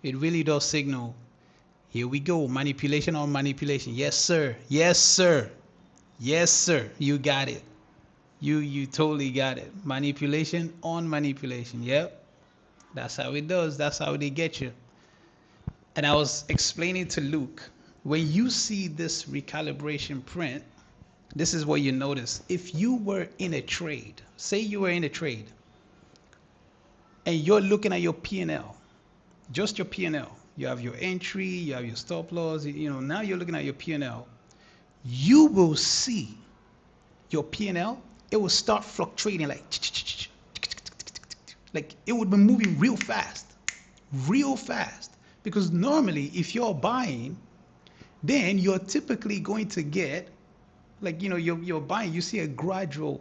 It really does signal. Here we go. Manipulation on manipulation. Yes, sir. Yes, sir. Yes, sir. You got it. You totally got it. Manipulation on manipulation. Yep. That's how it does. That's how they get you. And I was explaining to Luke, when you see this recalibration print, this is what you notice. If you were in a trade, say you were in a trade, and you're looking at your P&L, just your P&L. You have your entry, you have your stop loss, now you're looking at your P&L. You will see your P&L, it will start fluctuating like it would be moving real fast. Because normally if you're buying, then you're typically going to get, like, you're buying, you see a gradual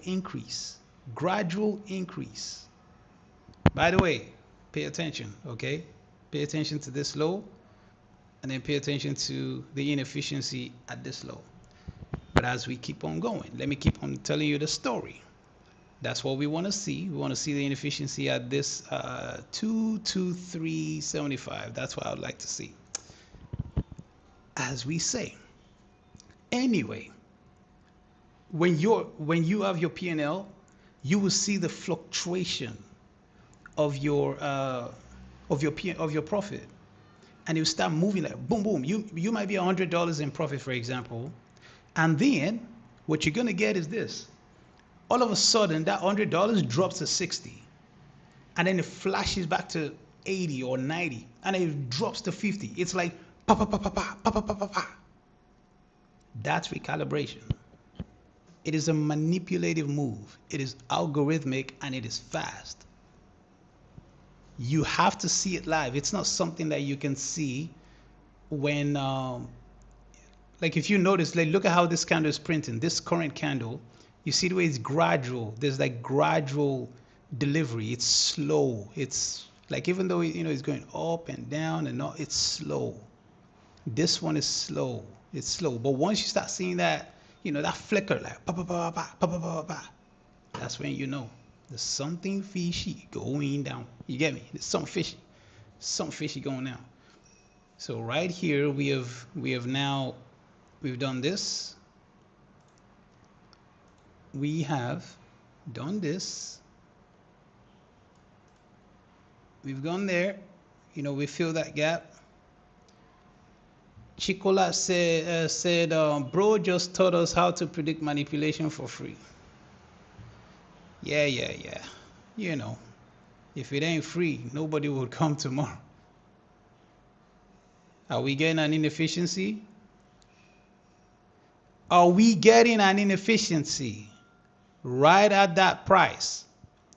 increase. By the way, pay attention, okay? Pay attention to this low, and then pay attention to the inefficiency at this low. But as we keep on going, let me keep on telling you the story. That's what we want to see. We want to see the inefficiency at this 223.75. That's what I would like to see. As we say. Anyway, when you have your P&L, you will see the fluctuation of your profit, and you start moving like boom boom. You might be $100 in profit, for example, and then what you're gonna get is this. All of a sudden, that $100 drops to 60, and then it flashes back to 80 or 90, and it drops to 50. It's like pa pa pa pa pa pa pa pa pa pa. That's recalibration. It is a manipulative move. It is algorithmic, and it is fast. You have to see it live. It's not something that you can see when, like, if you notice, like, look at how this candle is printing. This current candle, you see the way it's gradual. There's like gradual delivery. It's slow. It's like, even though it's going up and down and all, it's slow. This one is slow. It's slow. But once you start seeing that, that flicker, like pa pa pa pa pa pa pa pa, that's when you know there's something fishy going down. You get me? There's something fishy going down. So right here we've done this. We have done this. We've gone there. We fill that gap. Chicola said, bro just taught us how to predict manipulation for free. Yeah. If it ain't free, nobody would come tomorrow. Are we getting an inefficiency? Are we getting an inefficiency right at that price?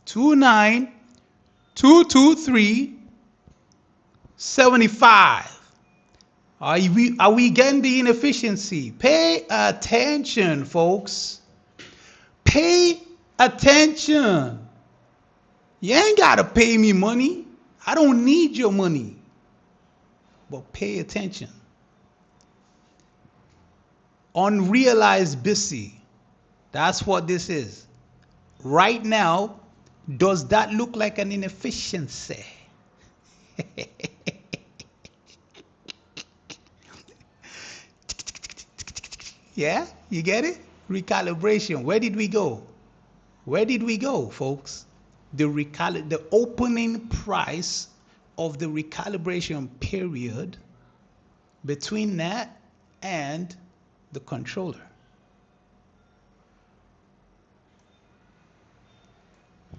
29223.75. Are we getting the inefficiency? Pay attention, folks. Pay attention. You ain't got to pay me money. I don't need your money. But pay attention. Unrealized busy. That's what this is. Right now, does that look like an inefficiency? Yeah, you get it? Recalibration. Where did we go? Folks? The opening price of the recalibration period, between that and the controller.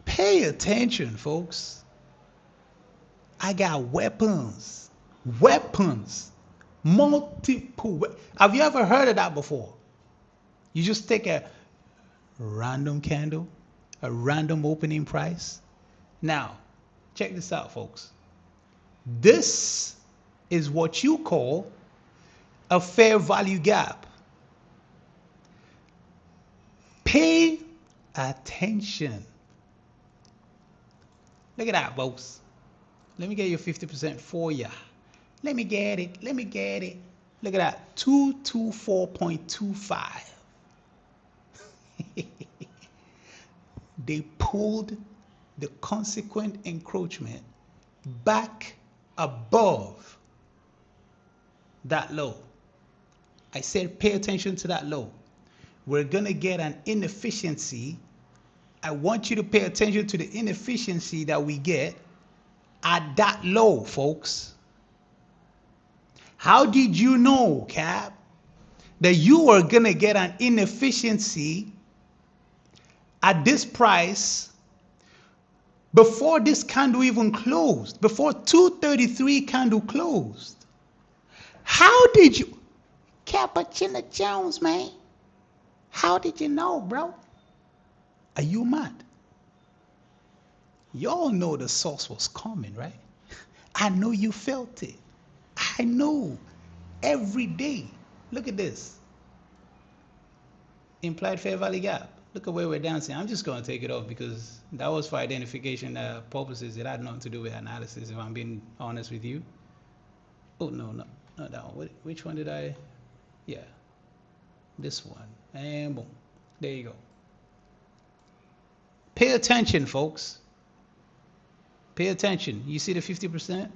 Pay attention, folks. I got weapons. Multiple. Have you ever heard of that before? You just take a random candle, a random opening price. Now, check this out, folks. This is what you call a fair value gap. Pay attention. Look at that, folks. Let me get you 50% for ya. Let me get it. Look at that, 224.25. They pulled the consequent encroachment back above that low. I said pay attention to that low. we're going to get an inefficiency. I want you to pay attention to the inefficiency that we get at that low, folks. How did you know, Cap, that you are going to get an inefficiency at this price before this candle even closed, before 233 candle closed? How did you, Cappuccino Jones, man? How did you know, bro? Are you mad? Y'all know the sauce was coming, right? I know you felt it. I know. Every day. Look at this. Implied fair value gap. Look at where we're dancing. I'm just going to take it off because that was for identification purposes. It had nothing to do with analysis, if I'm being honest with you. Oh, no, not that one. Which one did I? Yeah. This one. And boom. There you go. Pay attention, folks. Pay attention. You see the 50%?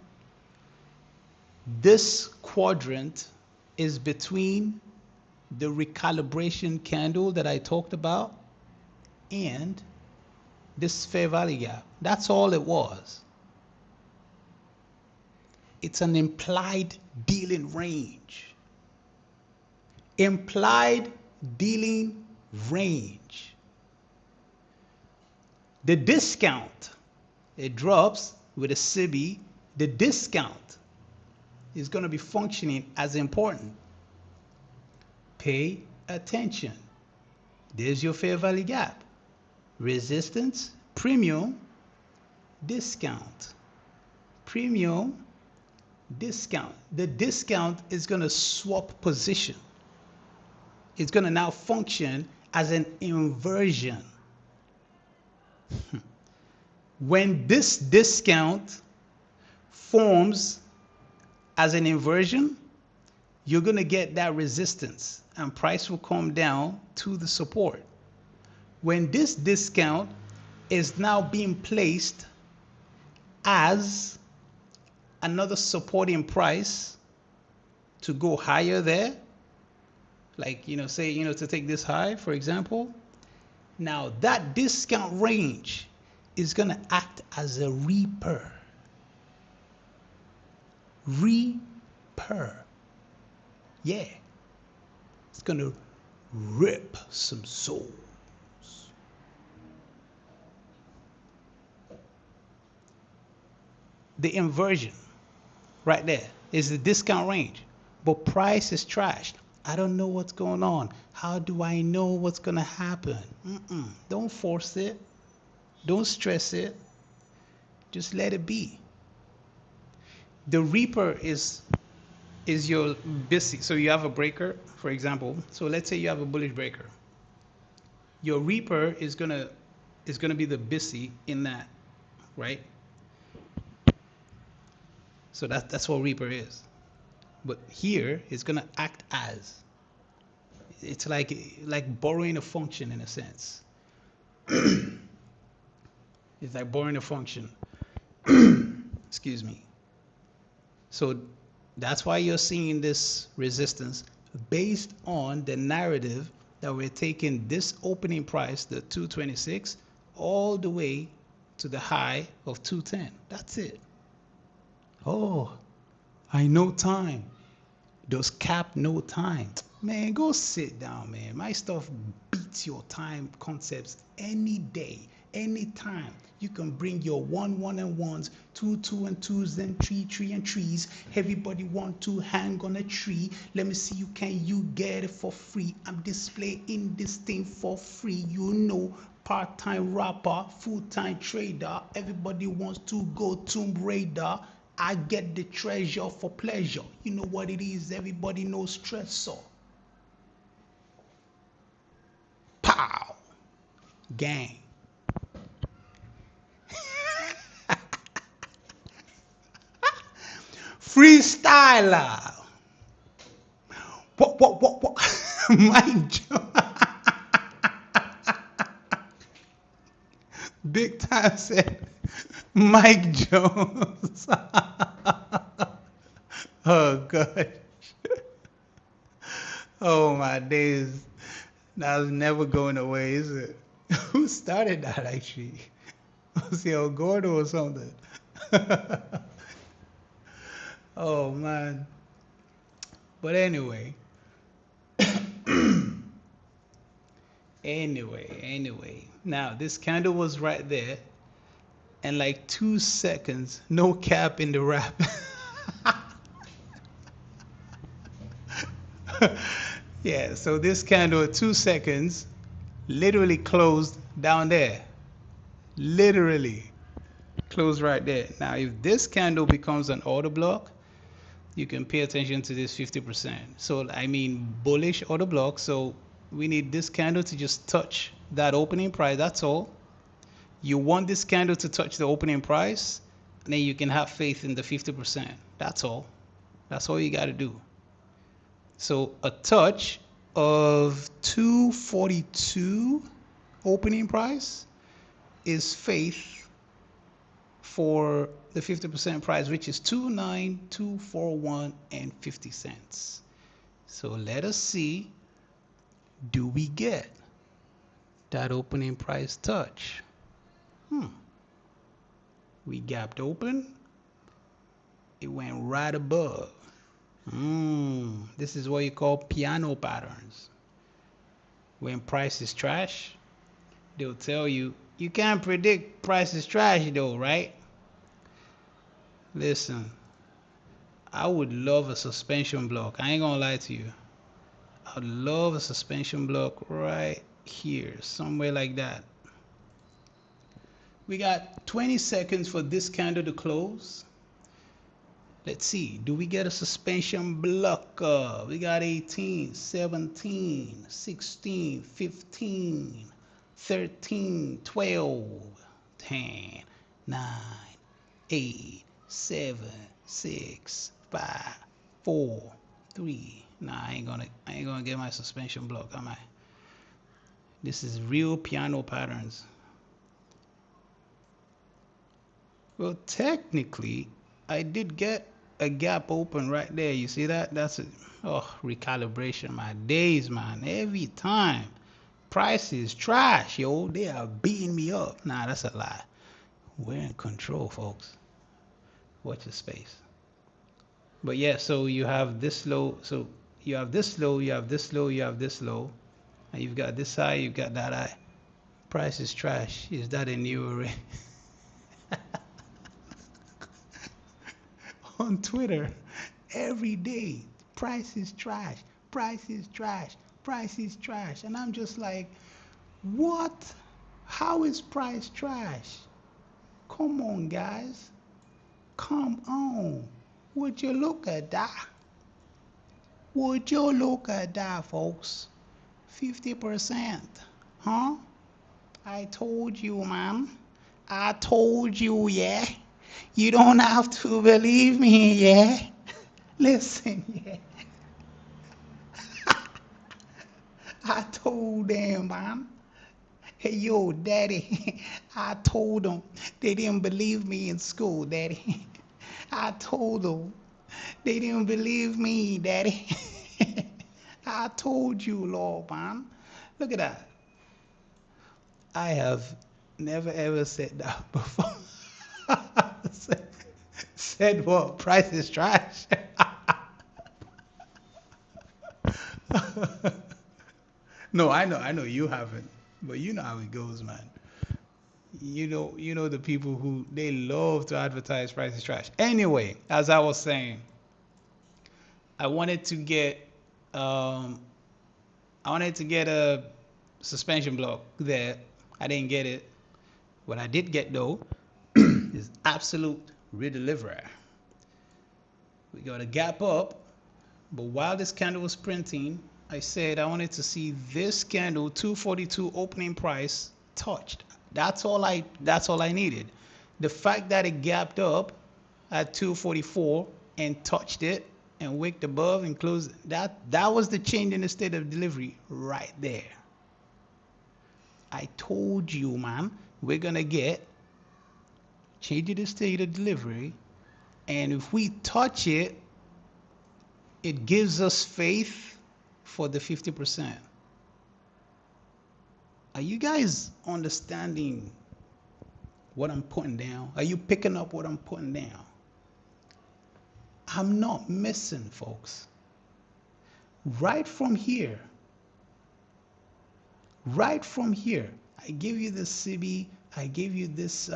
This quadrant is between the recalibration candle that I talked about and this fair value gap. That's all it was. It's an implied dealing range. Implied dealing range. The discount, it drops with a CB. The discount is going to be functioning as important. Pay attention. There's your fair value gap. Resistance, premium, discount. Premium, discount. The discount is going to swap position. It's going to now function as an inversion. When this discount forms as an inversion, you're going to get that resistance and price will come down to the support. When this discount is now being placed as another supporting price to go higher there, like, say, to take this high, for example, now that discount range is going to act as a reaper. Reaper. Yeah. It's going to rip some souls. The inversion right there is the discount range, but price is trashed. I don't know what's going on. How do I know what's going to happen? Don't force it. Don't stress it. Just let it be. The reaper is your busy. So you have a breaker, for example. So let's say you have a bullish breaker. Your reaper is gonna be the busy in that, right? So that's what reaper is. But here it's gonna act as. It's like borrowing a function in a sense. It's like borrowing a function. Excuse me. So that's why you're seeing this resistance based on the narrative that we're taking this opening price, the 226, all the way to the high of 210. That's it. Oh, I know time. Does Cap know time? Man, go sit down, man. My stuff beats your time concepts any day, anytime. You can bring your 1, 1 and 1s, 2, 2 and 2s, then 3, 3 and 3s. Everybody want to hang on a tree. Let me see you, can you get it for free? I'm displaying this thing for free. Part-time rapper, full-time trader. Everybody wants to go Tomb Raider. I get the treasure for pleasure. You know what it is. Everybody knows stressor. Pow. Gang. Freestyler. What? Mike Jones. Big time said Mike Jones. Oh, gosh. Oh, my days. That's never going away, is it? Who started that actually? Was it El Gordo or something? Oh man. But anyway. Now this candle was right there, and like 2 seconds, no cap in the wrap. Yeah, so this candle at 2 seconds literally closed down there. Literally closed right there. Now, if this candle becomes an order block, you can pay attention to this 50%. So, I mean, bullish order block. So, we need this candle to just touch that opening price. That's all. You want this candle to touch the opening price, and then you can have faith in the 50%. That's all. That's all you got to do. So a touch of 242 opening price is faith for the 50% price, which is 29241 and 50 cents. So let us see, do we get that opening price touch? We gapped open, it went right above. This is what you call piano patterns. When price is trash, they'll tell you, you can't predict price is trash though, right? Listen, I would love a suspension block. I ain't gonna lie to you. I'd love a suspension block right here, somewhere like that. We got 20 seconds for this candle to close. Let's see, do we get a suspension block? We got 18, 17, 16, 15, 13, 12, 10, 9, 8, 7, 6, 5, 4, 3. Nah, I ain't gonna get my suspension block, am I? This is real piano patterns. Well, technically, I did get a gap open right there. You see that? That's a recalibration. My days, man. Every time. Price is trash, yo. They are beating me up. Nah, that's a lie. We're in control, folks. Watch your space. But yeah, so you have this low. So you have this low, you have this low, you have this low. And you've got this high, you've got that high. Price is trash. Is that a new array? On Twitter every day, price is trash, price is trash, price is trash. And I'm just like, what? How is price trash? Come on, guys. Come on. Would you look at that? Would you look at that, folks? 50%. Huh? I told you, man. I told you, yeah. You don't have to believe me, yeah? Listen, yeah. I told them, man. Hey, yo, daddy. I told them. They didn't believe me in school, daddy. I told them. They didn't believe me, daddy. I told you, Lord, man. Look at that. I have never ever said that before. Said what? Price is trash. No, I know you haven't, but you know how it goes, man. You know the people who they love to advertise price is trash. Anyway, as I was saying, I wanted to get um, I wanted to get a suspension block there. I didn't get it. What I did get though is absolute redelivery. We got a gap up, but while this candle was printing, I said I wanted to see this candle 242 opening price touched. That's all I needed. The fact that it gapped up at 244 and touched it and wicked above and closed, that was the change in the state of delivery right there. I told you, man, we're gonna get change in the state of delivery, and if we touch it, it gives us faith for the 50%. Are you guys understanding what I'm putting down? Are you picking up what I'm putting down? I'm not missing, folks. Right from here, I give you this CB, I give you this,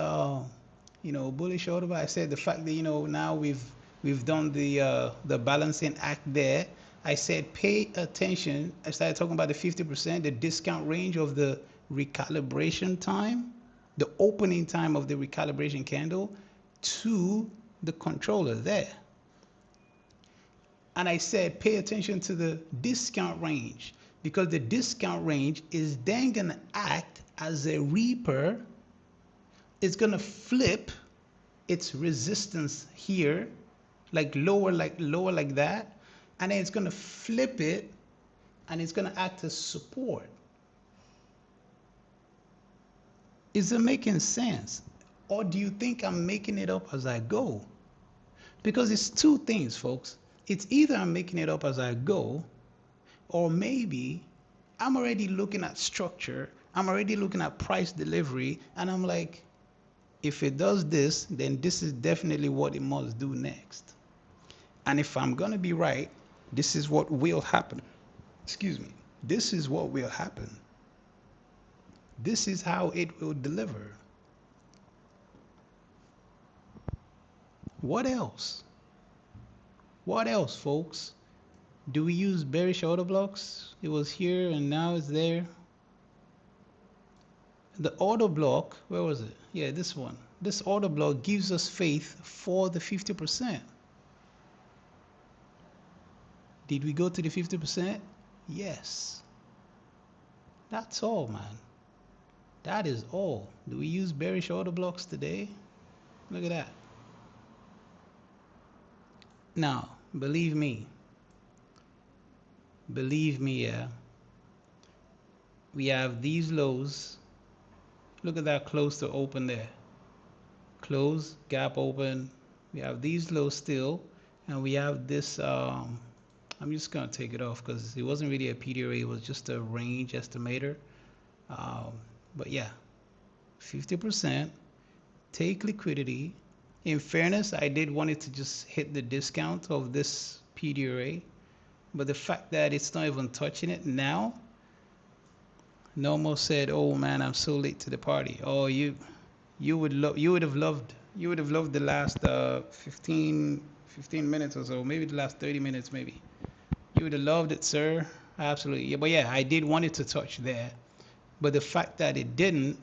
bullish order. I said the fact that, now we've done the balancing act there. I said pay attention. I started talking about the 50%, the discount range of the recalibration time, the opening time of the recalibration candle to the controller there. And I said pay attention to the discount range, because the discount range is then going to act as a reaper. It's going to flip its resistance here, like lower like that, and then it's going to flip it and it's going to act as support. Is it making sense? Or do you think I'm making it up as I go? Because it's two things, folks. It's either I'm making it up as I go, or maybe I'm already looking at structure, I'm already looking at price delivery, and I'm like, if it does this, then this is definitely what it must do next. And if I'm going to be right, this is what will happen. Excuse me. This is what will happen. This is how it will deliver. What else? What else, folks? Do we use bearish order blocks? It was here and now it's there. The order block, where was it? Yeah, this one. This order block gives us faith for the 50%. Did we go to the 50%? Yes. That's all, man. That is all. Do we use bearish order blocks today? Look at that. Now, believe me, yeah, we have these lows. Look at that close to open there. Close, gap open. We have these lows still, and we have this, I'm just gonna take it off because it wasn't really a PDRA, it was just a range estimator. But yeah, 50%, take liquidity. In fairness, I did want it to just hit the discount of this PDRA, but the fact that it's not even touching it now, Nomo said, "Oh man, I'm so late to the party." Oh, you would have loved the last 15 minutes or so, maybe the last 30 minutes, maybe. You would have loved it, sir. Absolutely. Yeah, but yeah, I did want it to touch there, but the fact that it didn't,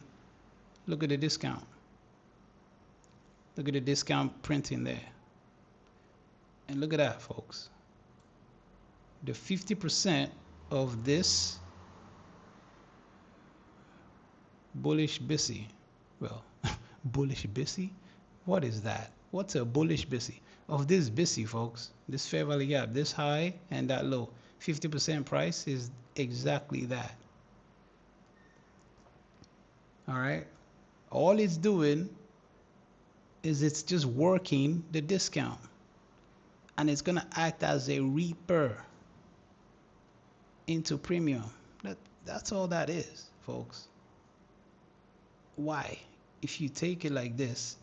look at the discount. Look at the discount printing there. And look at that, folks. The 50% of this bullish BISI. Well, bullish BISI? What is that? What's a bullish BISI? Of this BISI, folks, this fair value gap, this high and that low, 50% price is exactly that. All right? All it's doing is it's just working the discount, and it's going to act as a reaper into premium. That's all that is, folks. Why? If you take it like this,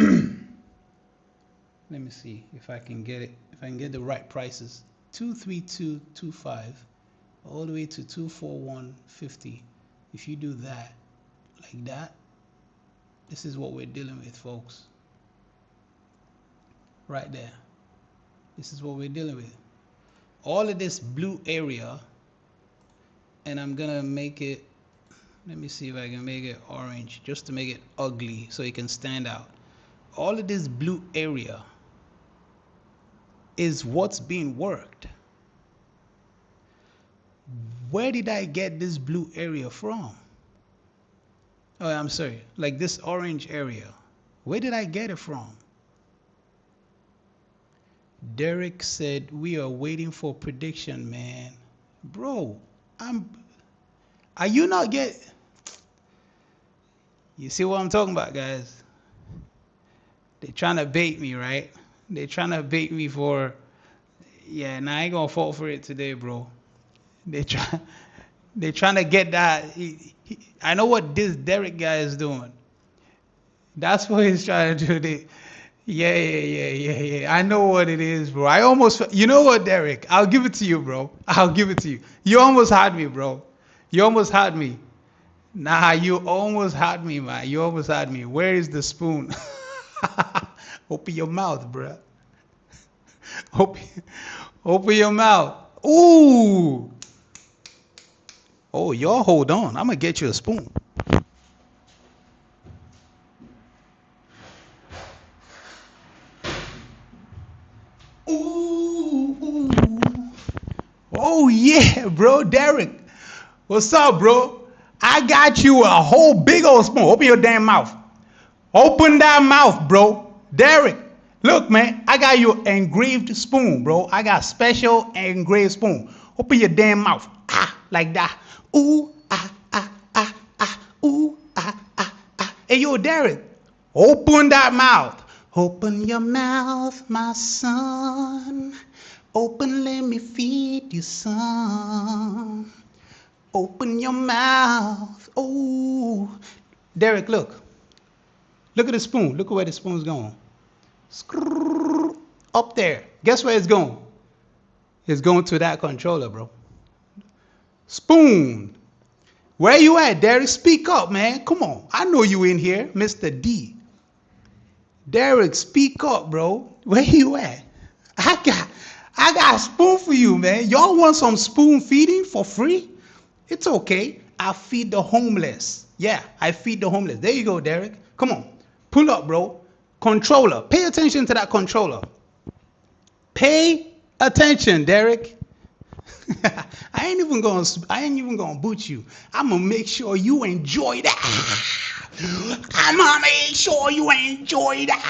let me see if I can get it, if I can get the right prices. 232.25 all the way to 241.50. If you do that like that, this is what we're dealing with, folks. Right there. This is what we're dealing with. All of this blue area, and I'm gonna make it, let me see if I can make it orange just to make it ugly so it can stand out. All of this blue area is what's being worked. Where did I get this blue area from? Oh, I'm sorry, like this orange area. Where did I get it from? Derek said, we are waiting for prediction, man. Bro, are you not you see what I'm talking about, guys? They're trying to bait me, right? They're trying to bait me for, yeah, and I ain't gonna fall for it today, bro. They're They're trying to get that. I know what this Derek guy is doing. That's what he's trying to do. Yeah. I know what it is, bro. I almost, you know what, Derek? I'll give it to you, bro. I'll give it to you. You almost had me, bro. You almost had me. Nah, you almost had me, man. You almost had me. Where is the spoon? Open your mouth, bro. Open, open your mouth. Ooh. Oh, y'all hold on. I'm going to get you a spoon. Ooh. Oh, yeah, bro. Derek. What's up, bro? I got you a whole big old spoon. Open your damn mouth. Open that mouth, bro. Derek. Look, man. I got you an engraved spoon, bro. I got special engraved spoon. Open your damn mouth. Ah, like that. Ooh, ooh, Hey, yo, Derek, open that mouth. Open your mouth, my son. Open, let me feed you some. Open your mouth. Oh, Derek, look. Look at the spoon. Look at where the spoon's going. Up there. Guess where it's going? It's going to that controller, bro. Spoon. Where you at, Derek? Speak up, man. Come on. I know you in here, Mr. D. Derek, speak up, bro. Where you at? I got a spoon for you, man. Y'all want some spoon feeding for free? It's okay. I feed the homeless. Yeah, I feed the homeless. There you go, Derek. Come on. Pull up, bro. Controller. Pay attention to that controller. Pay attention, Derek. I ain't even gonna boot you. I'm gonna make sure you enjoy that. I'm gonna make sure you enjoy that.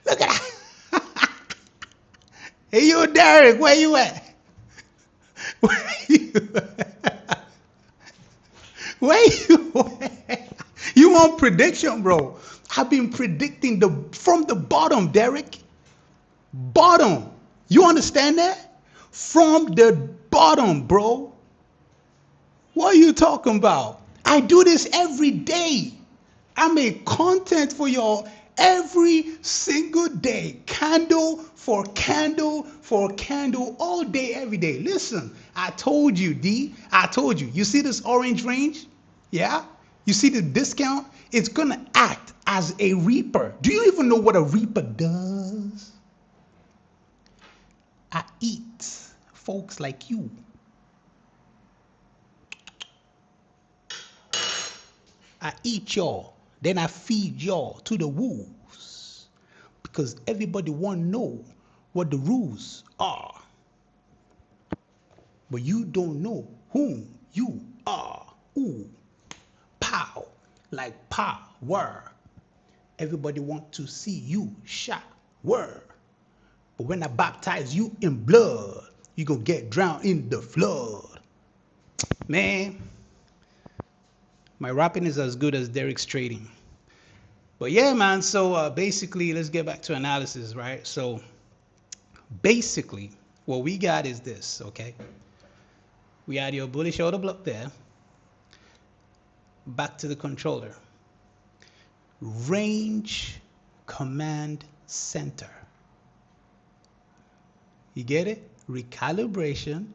Look at that. Hey, yo, Derek, where you at? Where you at? Where you at? You want prediction, bro? I've been predicting from the bottom, Derek. Bottom. You understand that? From the bottom, bro. What are you talking about? I do this every day. I make content for y'all every single day. Candle for candle for candle, all day, every day. Listen, I told you, D. I told you. You see this orange range? Yeah? You see the discount? It's going to act as a reaper. Do you even know what a reaper does? I eat folks like you. I eat y'all. Then I feed y'all to the wolves. Because everybody want to know what the rules are. But you don't know whom you are. Ooh. Pow. Like power. Everybody want to see you shower. But when I baptize you in blood, you gonna get drowned in the flood. Man, my rapping is as good as Derek's trading. But yeah, man, so basically, let's get back to analysis, right? So basically, what we got is this, okay? We had your bullish order block there. Back to the controller. Range command center. You get it? Recalibration.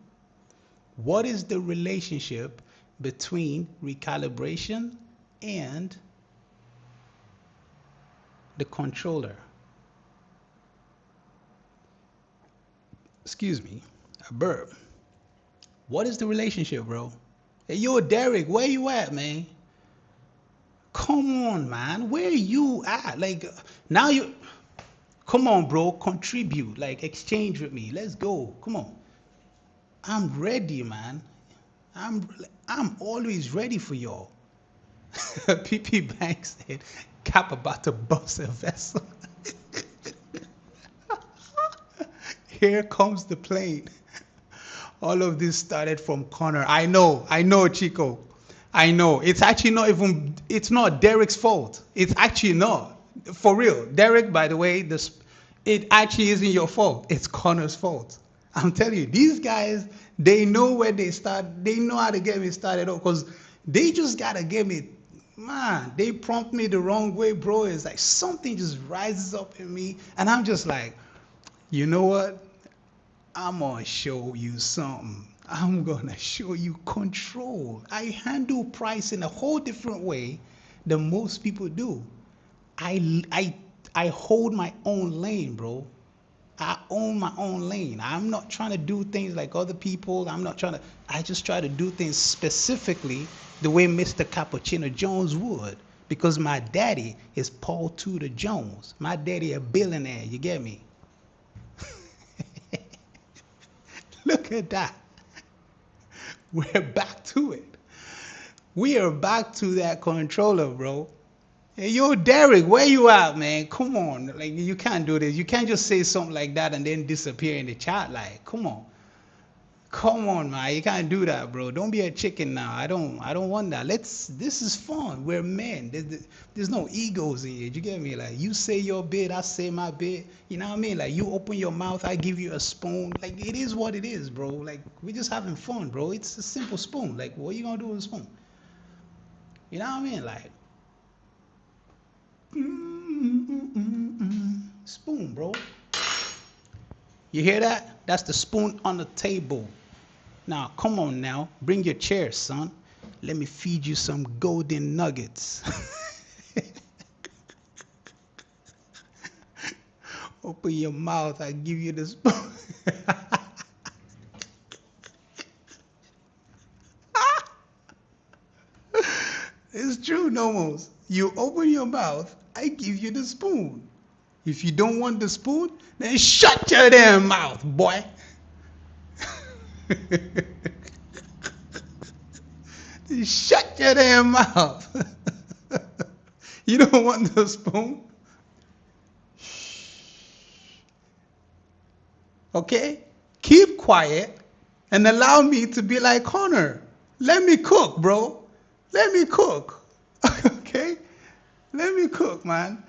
What is the relationship between recalibration and the controller? Excuse me, a burp. What is the relationship, bro? Hey, yo, Derek, where you at, man? Come on, man. Where you at? Like, now you... Come on, bro. Contribute. Like, exchange with me. Let's go. Come on. I'm ready, man. I'm always ready for y'all. PP Bank said, Cap about to bust a vessel. Here comes the plane. All of this started from Connor. I know, Chico. I know. It's actually not it's not Derek's fault. It's actually not. For real. Derek, by the way, It actually isn't your fault. It's Connor's fault. I'm telling you, these guys, they know where they start. They know how to get me started off because they just gotta get me. Man, they prompt me the wrong way, bro. It's like something just rises up in me, and I'm just like, you know what? I'm gonna show you something. I'm gonna show you control. I handle price in a whole different way than most people do. I I I hold my own lane, bro. I own my own lane. I'm not trying to do things like other people. I just try to do things specifically the way Mr. Cappuccino Jones would. Because my daddy is Paul Tudor Jones. My daddy a billionaire, you get me? Look at that. We're back to it. We are back to that controller, bro. Hey, yo, Derek, where you at, man? Come on. Like, you can't do this. You can't just say something like that and then disappear in the chat. Like, come on. Come on, man. You can't do that, bro. Don't be a chicken now. I don't want that. This is fun. We're men. There's no egos in here. You get me? Like, you say your bit, I say my bit. You know what I mean? Like, you open your mouth, I give you a spoon. Like, it is what it is, bro. Like, we're just having fun, bro. It's a simple spoon. Like, what are you gonna do with a spoon? You know what I mean? Like, spoon, bro. You hear that? That's the spoon on the table. Now, come on now. Bring your chair, son. Let me feed you some golden nuggets. Open your mouth. I give you the spoon. It's true, Nomos. You open your mouth, I give you the spoon. If you don't want the spoon, then shut your damn mouth, boy. Shut your damn mouth. You don't want the spoon? Okay? Keep quiet and allow me to be like Connor. Let me cook, bro. Let me cook. Okay? Let me cook, man.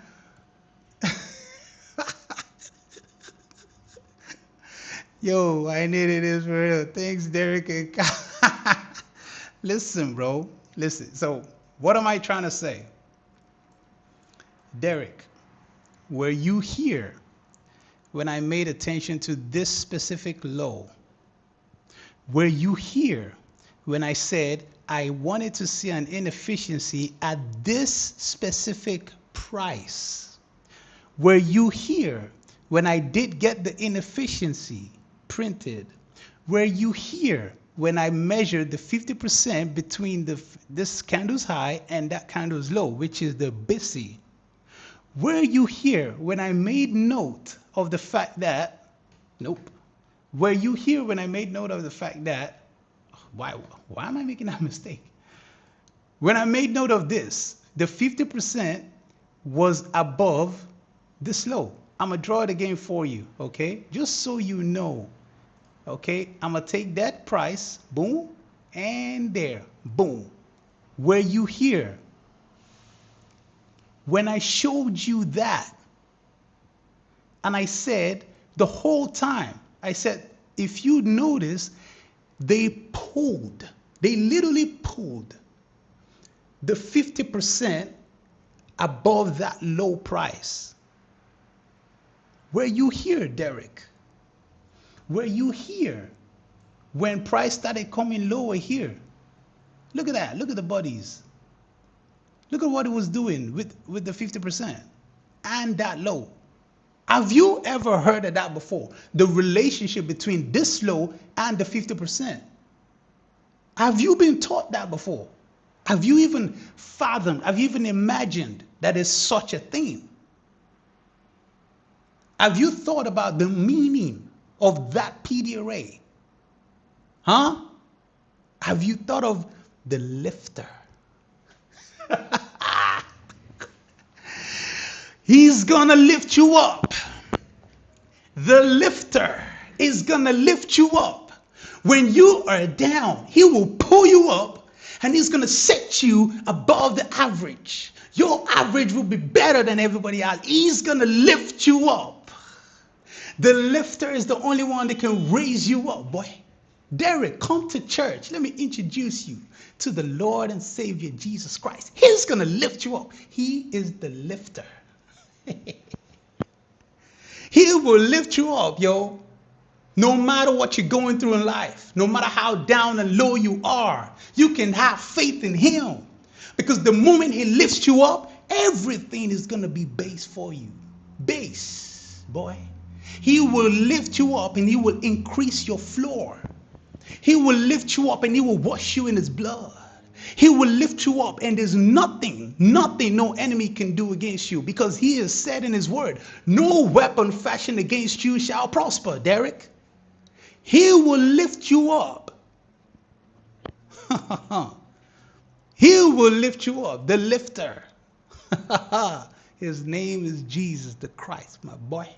Yo, I needed this for real. Thanks, Derek. Listen, bro. Listen. So, what am I trying to say? Derek, were you here when I made attention to this specific low? Were you here when I said I wanted to see an inefficiency at this specific price? Were you here when I did get the inefficiency printed? Were you here when I measured the 50% between this candle's high and that candle's low, which is the BISI? Were you here when I made note of the fact that, nope. Were you here when I made note of the fact that, why am I making that mistake? When I made note of this, the 50% was above this low. I'm going to draw it again for you, okay? Just so you know, okay? I'm going to take that price, boom, and there, boom. Were you here when I showed you that? And I said, the whole time, I said, if you notice, they literally pulled the 50% above that low price. Were you here, Derek? Were you here when price started coming lower here? Look at that. Look at the bodies. Look at what it was doing with the 50% and that low. Have you ever heard of that before? The relationship between this low and the 50%. Have you been taught that before? Have you even fathomed, have you even imagined that there's such a thing? Have you thought about the meaning of that PD array? Huh? Have you thought of the lifter? He's gonna lift you up. The lifter is gonna lift you up. When you are down, he will pull you up and he's gonna set you above the average. Your average will be better than everybody else. He's gonna lift you up. The lifter is the only one that can raise you up, boy. Derek, come to church. Let me introduce you to the Lord and Savior Jesus Christ. He's going to lift you up. He is the lifter. He will lift you up, yo. No matter what you're going through in life, no matter how down and low you are, you can have faith in him. Because the moment he lifts you up, everything is going to be base for you. Base, boy. He will lift you up and he will increase your floor. He will lift you up and he will wash you in his blood. He will lift you up and there's nothing no enemy can do against you, because he has said in his word, no weapon fashioned against you shall prosper, Derek. He will lift you up. He will lift you up, the lifter. His name is Jesus the Christ, my boy.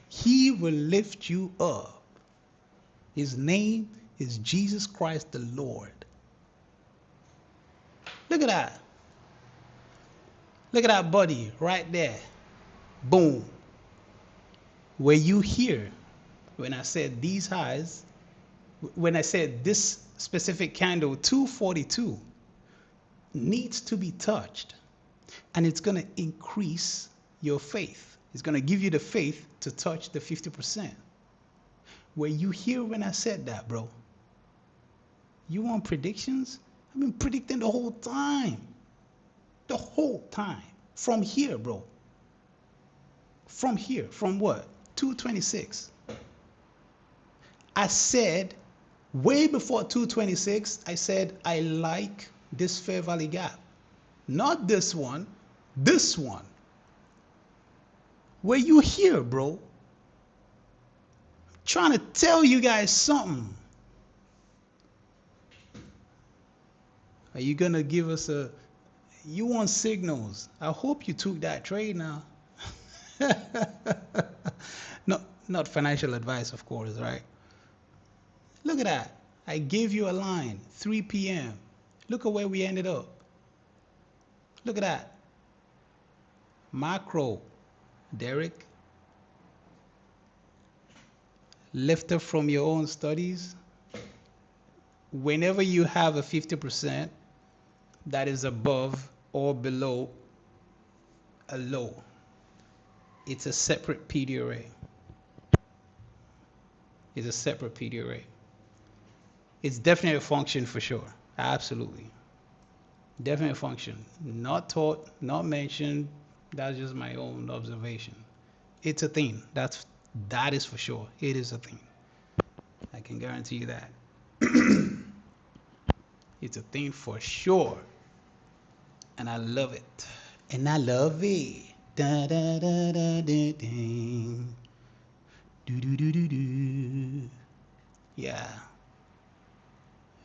He will lift you up. His name is Jesus Christ the Lord. Look at that. Look at that buddy right there. Boom. Were you here when I said these highs? When I said this specific candle, 242, needs to be touched. And it's going to increase your faith. It's going to give you the faith to touch the 50%. Were you here when I said that, bro? You want predictions? I've been predicting the whole time. The whole time. From here, bro. From here. From what? 226. I said, way before 226, I said, I like this Fair Valley gap. Not this one. This one. Were you here, bro? I'm trying to tell you guys something. Are you going to give us a... You want signals. I hope you took that trade now. Not financial advice, of course, right? Look at that. I gave you a line, 3 p.m. Look at where we ended up. Look at that. Macro, Derek. Lifter from your own studies. Whenever you have a 50% that is above or below a low, it's a separate PD array. It's a separate PD array. It's definitely a function for sure. Absolutely. Definitely a function. Not taught, not mentioned. That's just my own observation. It's a thing. That is for sure. It is a thing. I can guarantee you that. It's a thing for sure. And I love it. And I love it. Da da da da da da. Do do do do do. Yeah.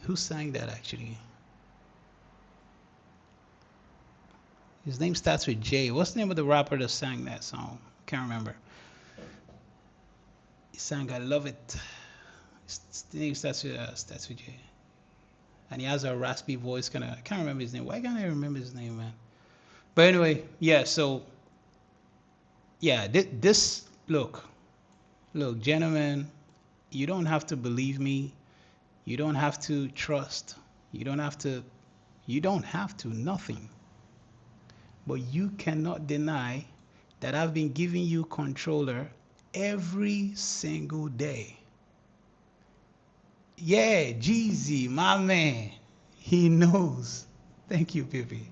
Who sang that actually? His name starts with J. What's the name of the rapper that sang that song? Can't remember. He sang I Love It. His name starts with J. And he has a raspy voice, I can't remember his name. Why can't I remember his name, man? But anyway, yeah, so yeah, this look, gentlemen, you don't have to believe me. You don't have to trust. You don't have to, nothing. But you cannot deny that I've been giving you controller every single day. Yeah, Jeezy, my man. He knows. Thank you, Pippi.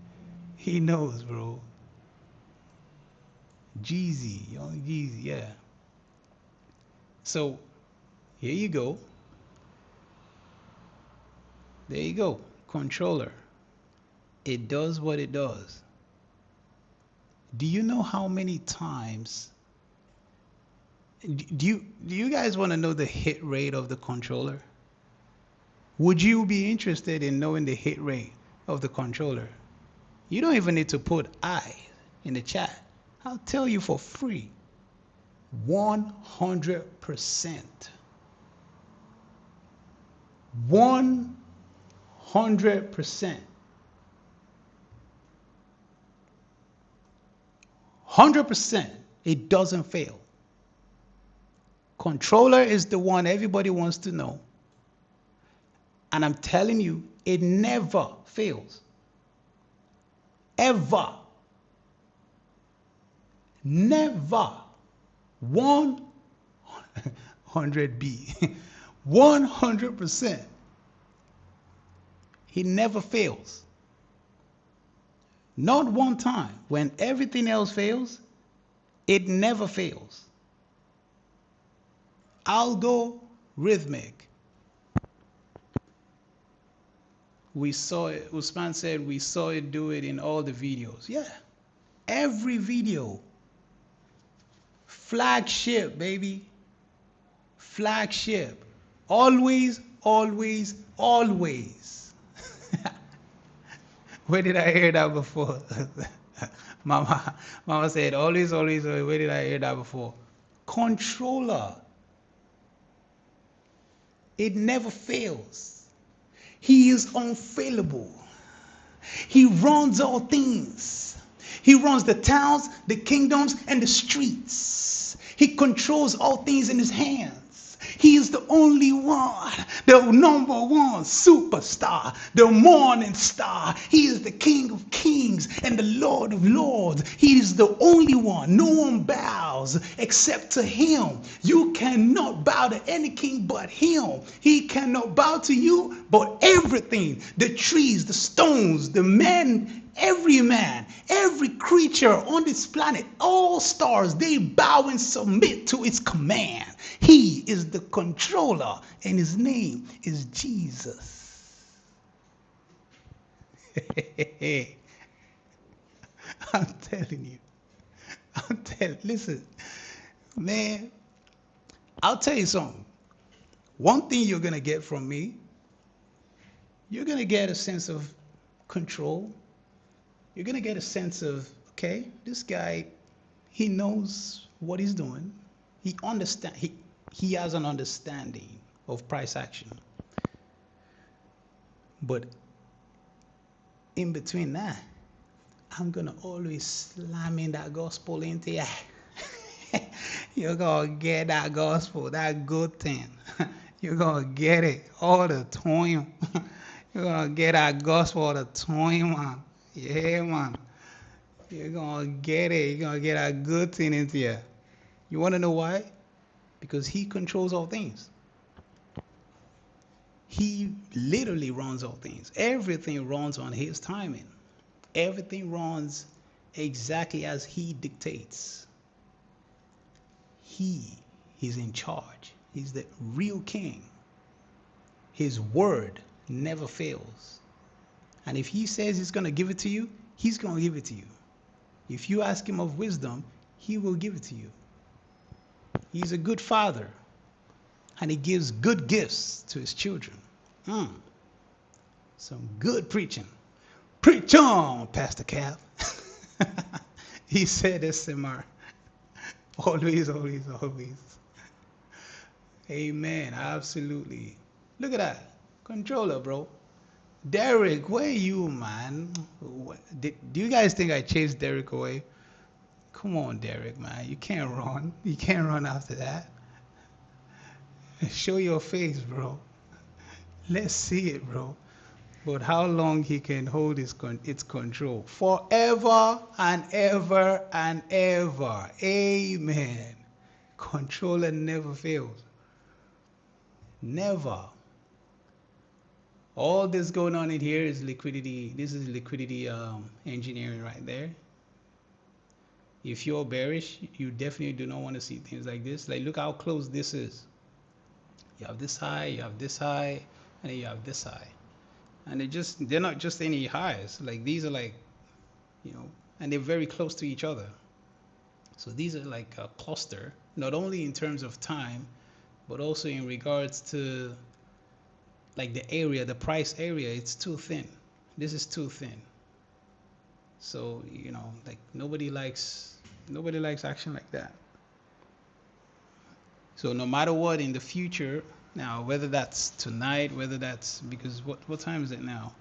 He knows, bro. Jeezy, young Jeezy, yeah. So, here you go. There you go. Controller. It does what it does. Do you know how many times... Do you guys want to know the hit rate of the controller? Would you be interested in knowing the hit rate of the controller? You don't even need to put I in the chat. I'll tell you for free. 100%. 100%. 100%, it doesn't fail. Controller is the one everybody wants to know. And I'm telling you, it never fails. Ever. Never. 100B. 100%. He never fails. Not one time. When everything else fails, it never fails. Algorithmic. We saw it, Usman said we saw it do it in all the videos. Yeah, every video. Flagship, baby. Flagship. Always, always, always. Where did I hear that before? Mama said always, always, always. Where did I hear that before? Controller. It never fails. He is unfailable. He runs all things. He runs the towns, the kingdoms, and the streets. He controls all things in his hands. He is the only one, the number one superstar, the morning star. He is the King of kings and the Lord of lords. He is the only one. No one bows except to him. You cannot bow to any king but him. He cannot bow to you but everything. The trees, the stones, the men, every creature on this planet, all stars, they bow and submit to its command. He is the controller, and his name is Jesus. I'm telling you. Listen, man, I'll tell you something. One thing you're going to get from me, you're going to get a sense of control. You're going to get a sense of, okay, this guy, he knows what he's doing. He has an understanding of price action. But in between that, I'm going to always slam in that gospel into you. You're going to get that gospel, that good thing. You're going to get it all the time. You're going to get that gospel all the time, man. Yeah, man. You're going to get it. You're going to get that good thing into you. You want to know why? Because he controls all things. He literally runs all things. Everything runs on his timing. Everything runs exactly as he dictates. He's in charge. He's the real king. His word never fails. And if he says he's going to give it to you, he's going to give it to you. If you ask him of wisdom, he will give it to you. He's a good father, and he gives good gifts to his children. Some good preaching. Preach on, Pastor Cap. He said SMR. Always, always, always. Amen. Absolutely. Look at that. Controller, bro. Derek, where are you, man? Do you guys think I chased Derek away? Come on, Derek, man. You can't run. You can't run after that. Show your face, bro. Let's see it, bro. But how long he can hold its control? Forever and ever and ever. Amen. Controller never fails. Never. All this going on in here is liquidity. This is liquidity engineering right there. If you're bearish, you definitely do not want to see things like this. Like, look how close this is. You have this high, you have this high, and then you have this high. And they're not just any highs. Like, these are like, and they're very close to each other. So these are like a cluster, not only in terms of time, but also in regards to like the area, the price area. It's too thin. This is too thin. So, like nobody likes action like that. So no matter what in the future, now whether that's tonight, whether that's because what time is it now?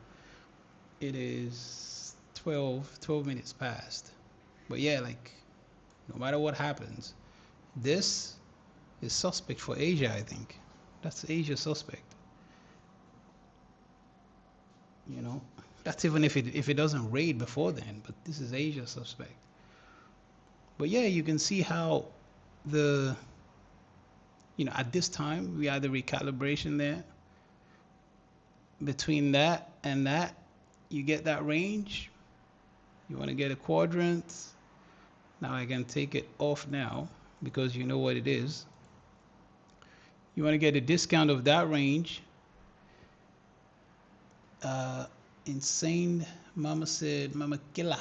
It is 12 minutes past. But yeah, like no matter what happens. This is suspect for Asia, I think. That's Asia suspect. You know, that's even if it doesn't raid before then, but this is Asia suspect. But yeah, you can see how the, at this time we had the recalibration there. Between that and that, you get that range. You want to get a quadrant. Now I can take it off now because you know what it is. You want to get a discount of that range. Insane Mama said, Mama Killa.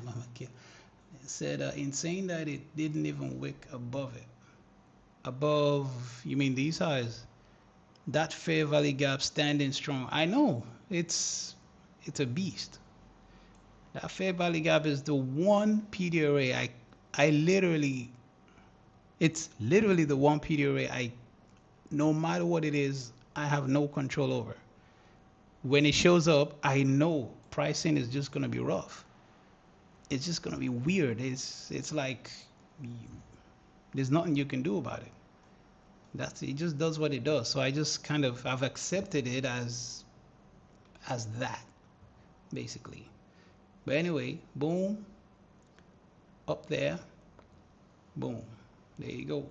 Mama Killa said, insane that it didn't even wick above it. Above, you mean these highs? That fair value gap standing strong. I know it's a beast. That fair value gap is the one PD array it's literally the one PD array no matter what it is, I have no control over. When it shows up, I know pricing is just gonna be rough. It's just gonna be weird. It's like there's nothing you can do about it. It just does what it does. So I just I've accepted it as that, basically. But anyway, boom, up there, boom, there you go.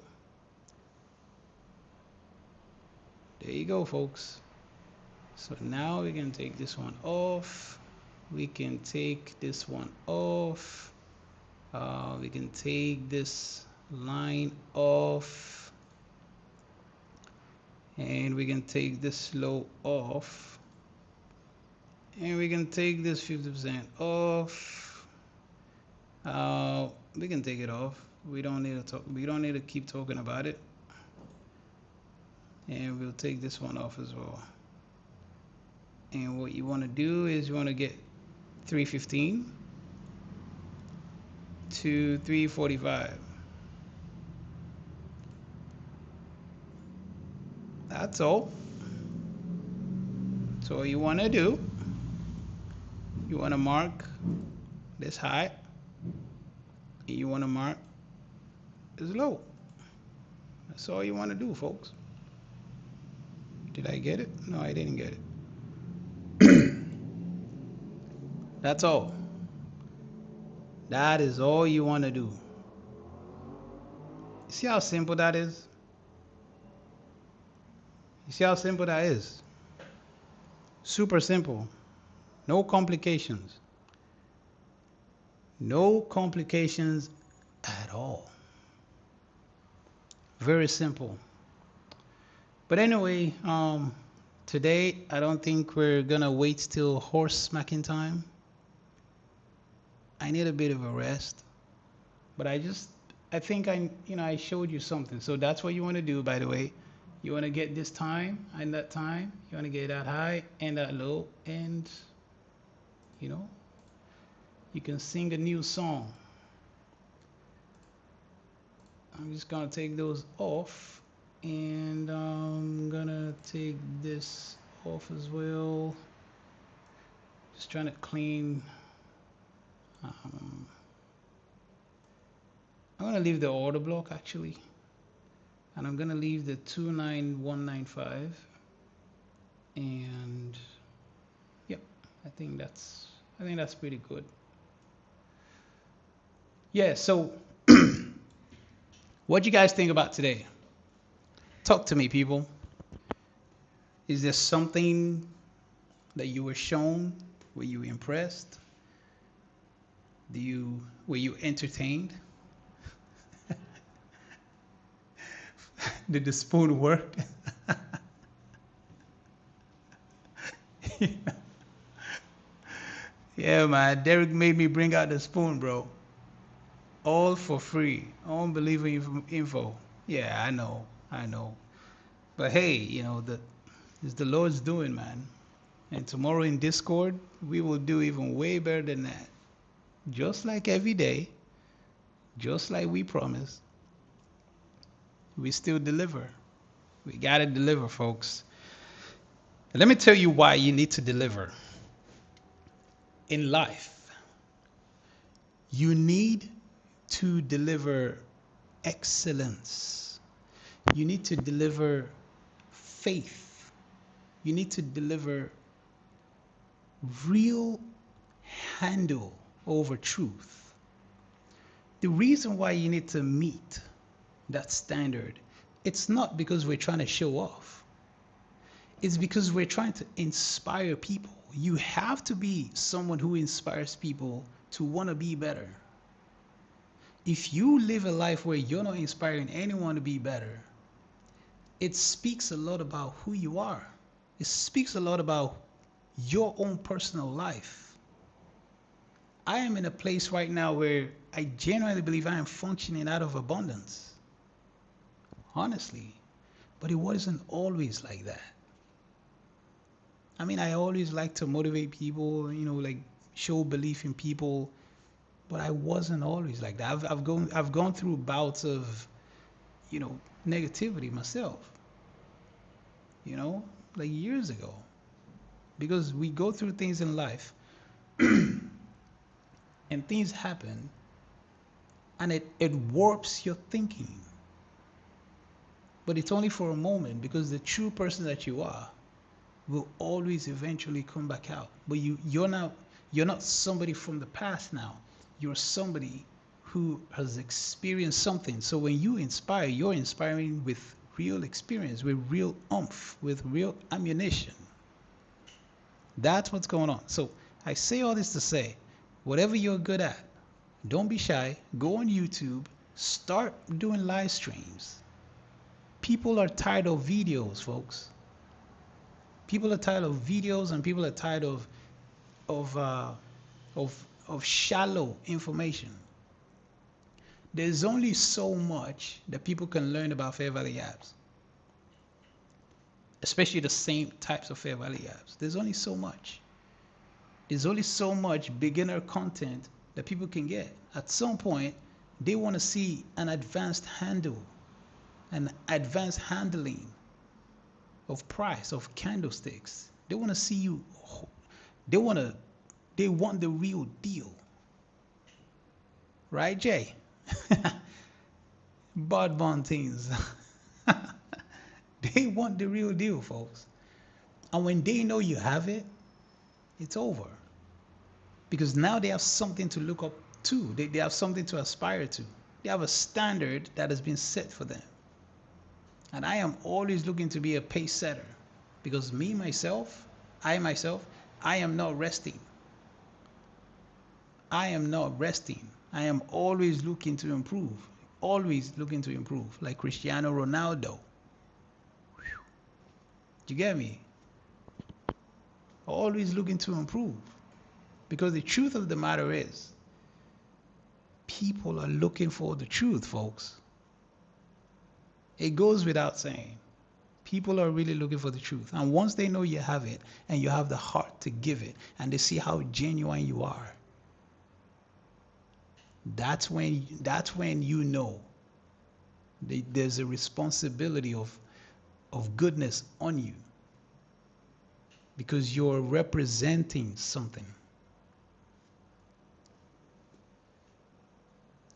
There you go, folks. So now we can take this one off. We can take this one off. We can take this line off. And we can take this low off. And we can take this 50% off. We can take it off. We don't need to keep talking about it. And we'll take this one off as well. And what you want to do is you want to get 315 to 345. That's all. So what you want to do, you want to mark this high, and you want to mark this low. That's all you want to do, folks. Did I get it? No, I didn't get it. That's all. That is all you want to do. See how simple that is? You see how simple that is? Super simple. No complications. No complications at all. Very simple. But anyway, today I don't think we're gonna wait till horse smacking time. I need a bit of a rest. But I think I showed you something. So that's what you want to do, by the way. You want to get this time and that time. You want to get that high and that low, and you can sing a new song. I'm just gonna take those off, and I'm gonna take this off as well. Just trying to clean. I'm gonna leave the order block actually, and I'm gonna leave the 29195, and yep, I think that's pretty good. Yeah, so what do you guys think about today? Talk to me, people. Is there something that you were shown? Were you impressed? Were you entertained? Did the spoon work? Yeah, man. Derek made me bring out the spoon, bro. All for free. Unbelievable info. Yeah, I know. But hey, it's the Lord's doing, man. And tomorrow in Discord, we will do even way better than that. Just like every day, just like we promised, we still deliver. We got to deliver, folks. Let me tell you why you need to deliver. In life, you need to deliver excellence. You need to deliver faith. You need to deliver real handle over truth. The reason why you need to meet that standard, it's not because we're trying to show off. It's because we're trying to inspire people. You have to be someone who inspires people to want to be better. If you live a life where you're not inspiring anyone to be better, it speaks a lot about who you are. It speaks a lot about your own personal life. I am in a place right now where I genuinely believe I am functioning out of abundance. Honestly. But it wasn't always like that. I mean, I always like to motivate people, like show belief in people, but I wasn't always like that. I've gone through bouts of, negativity myself, like years ago, because we go through things in life, and things happen, and it warps your thinking. But it's only for a moment, because the true person that you are will always eventually come back out. But you're not somebody from the past now. You're somebody who has experienced something. So when you inspire, you're inspiring with real experience, with real oomph, with real ammunition. That's what's going on. So I say all this to say, whatever you're good at, don't be shy. Go on YouTube, start doing live streams. People are tired of videos, folks. People are tired of videos, and people are tired of shallow information. There's only so much that people can learn about fair value apps, especially the same types of fair value apps. There's only so much. There's only so much beginner content that people can get. At some point, they want to see an advanced handle, an advanced handling of price, of candlesticks. They want to see you. They want the real deal. Right, Jay? Bond things. They want the real deal, folks. And when they know you have it, it's over. Because now they have something to look up to. They have something to aspire to. They have a standard that has been set for them. And I am always looking to be a pace setter, because I am not resting. I am not resting. I am always looking to improve. Always looking to improve, like Cristiano Ronaldo. Do you get me? Always looking to improve. Because the truth of the matter is, people are looking for the truth, folks. It goes without saying. People are really looking for the truth. And once they know you have it, and you have the heart to give it, and they see how genuine you are, that's when you know there's a responsibility of goodness on you. Because you're representing something.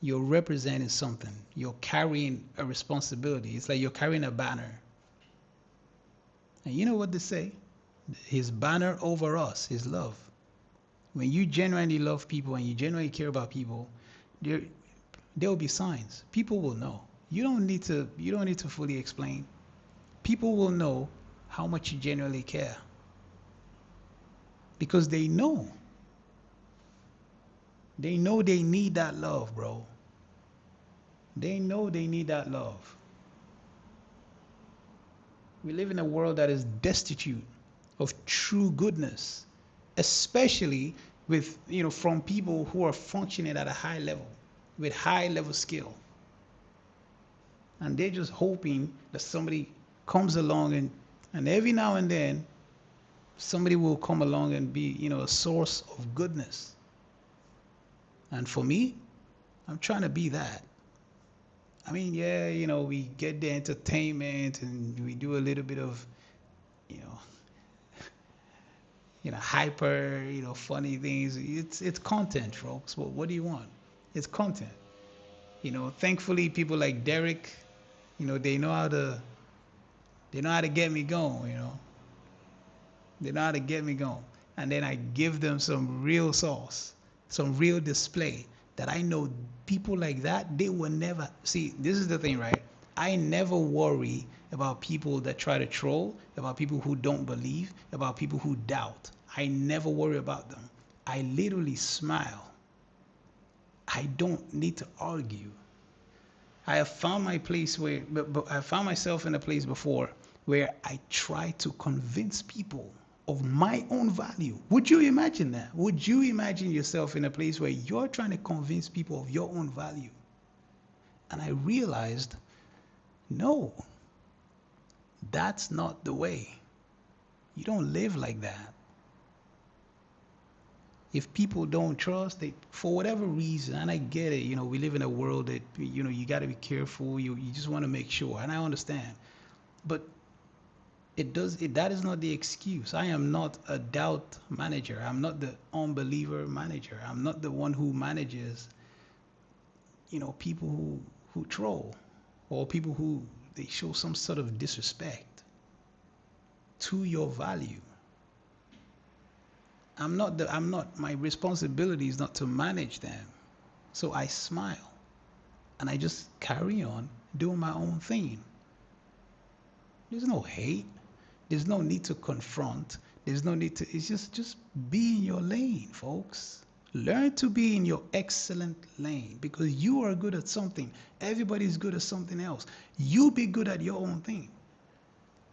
You're representing something. You're carrying a responsibility. It's like you're carrying a banner. And you know what they say? His banner over us is love. When you genuinely love people and you genuinely care about people, there will be signs. People will know. You don't need to fully explain. People will know how much you genuinely care. Because they know. They know they need that love, bro. They know they need that love. We live in a world that is destitute of true goodness, especially with, from people who are functioning at a high level, with high level skill. And they're just hoping that somebody comes along and every now and then somebody will come along and be, a source of goodness. And for me, I'm trying to be that. I mean, yeah, we get the entertainment and we do a little bit of, hyper, funny things. It's content, folks. What do you want? It's content. Thankfully, people like Derek, they know how to get me going. They know how to get me going. And then I give them some real sauce, some real display that I know people like that, they will never see. This is the thing, right? I never worry about people that try to troll, about people who don't believe, about people who doubt. I never worry about them. I literally smile. I don't need to argue. I have found my place but I found myself in a place before where I try to convince people of my own value. Would you imagine that? Would you imagine yourself in a place where you're trying to convince people of your own value? And I realized, no, that's not the way. You don't live like that. If people don't trust, for whatever reason, and I get it, we live in a world that, you got to be careful. You just want to make sure, and I understand. But that is not the excuse. I am not a doubt manager. I'm not the unbeliever manager. I'm not the one who manages, people who troll, or people who they show some sort of disrespect to your value. My responsibility is not to manage them. So I smile and I just carry on doing my own thing. There's no hate. There's no need to confront. There's no need to, it's just be in your lane, folks. Learn to be in your excellent lane, because you are good at something. Everybody's good at something else. You be good at your own thing.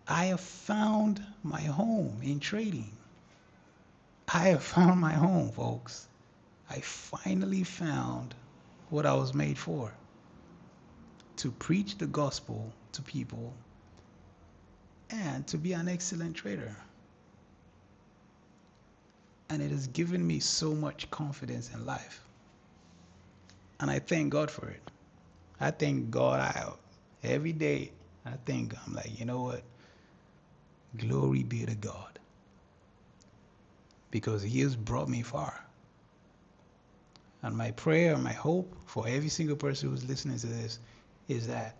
I have found my home in trading. I have found my home, folks. I finally found what I was made for. To preach the gospel to people and to be an excellent trader. And it has given me so much confidence in life. And I thank God for it. I thank God. Every day, I'm like, you know what? Glory be to God. Because He has brought me far. And my prayer and my hope for every single person who's listening to this is that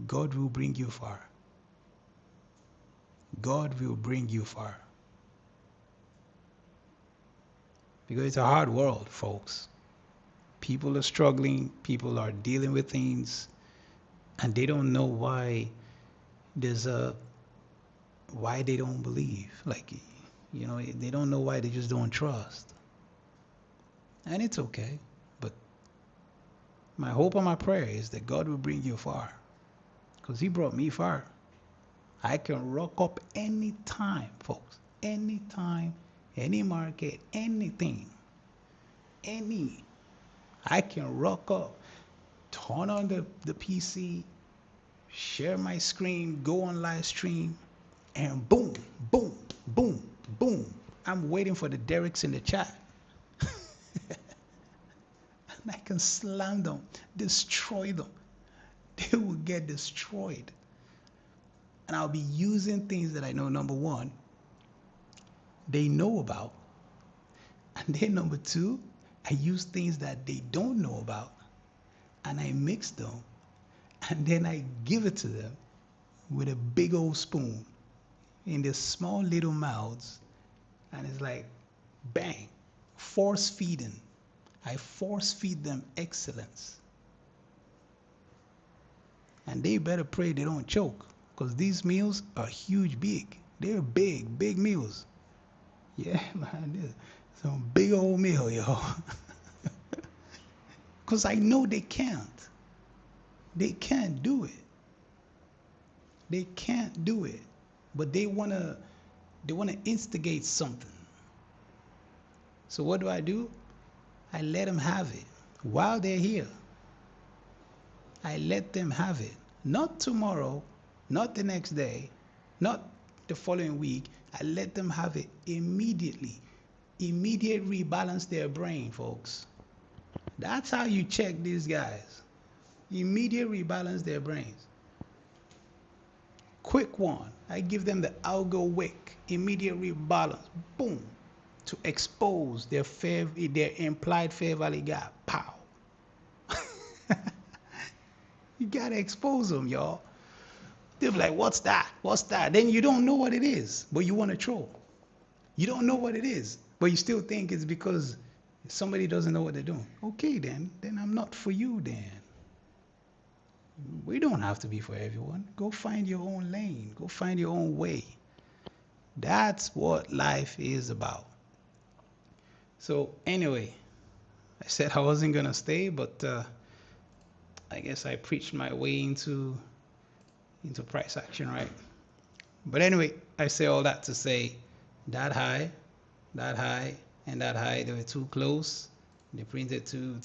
God will bring you far. God will bring you far. Because it's a hard world, folks. People are struggling. People are dealing with things. And they don't know why why they don't believe. They don't know why they just don't trust. And it's okay. But my hope and my prayer is that God will bring you far. Because He brought me far. I can rock up anytime, folks. Anytime, any market, anything. I can rock up, turn on the PC, share my screen, go on live stream, and boom, boom, boom, boom. I'm waiting for the Derricks in the chat. And I can slam them, destroy them. They will get destroyed. And I'll be using things that I know, number one, they know about. And then number two, I use things that they don't know about. And I mix them. And then I give it to them with a big old spoon in their small little mouths. And it's like, bang, force feeding. I force feed them excellence. And they better pray they don't choke, because these meals are huge, big. They're big, big meals. Yeah, man, some big old meal, yo. Because I know they can't. They can't do it. They can't do it. But they wanna instigate something. So what do? I let them have it while they're here. I let them have it. Not tomorrow, not the next day, not the following week. I let them have it immediately. Immediate rebalance their brain, folks. That's how you check these guys. Immediate rebalance their brains. Quick one. I give them the Algowick. Immediate rebalance. Boom. To expose their implied fair value gap. Pow. You gotta expose them, y'all. They'll be like, what's that? What's that? Then you don't know what it is, but you want to troll. You don't know what it is, but you still think it's because somebody doesn't know what they're doing. Okay, then I'm not for you then. We don't have to be for everyone. Go find your own lane. Go find your own way. That's what life is about. So anyway, I said I wasn't gonna stay, but I guess I preached my way into price action, right? But anyway, I say all that to say that high, and that high, they were too close. They printed too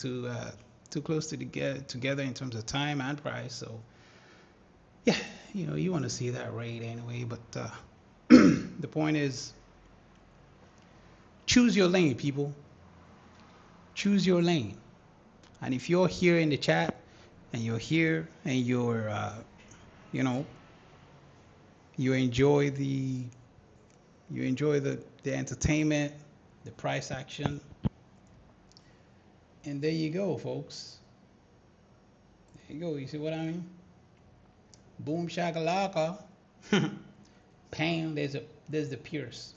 close to together in terms of time and price. So yeah, you want to see that rate anyway. But the point is, choose your lane, people. Choose your lane. And if you're here in the chat and you're here and you're you enjoy the entertainment, the price action, and there you go, folks. There you go. You see what I mean? Boom shakalaka. Bam. There's the pierce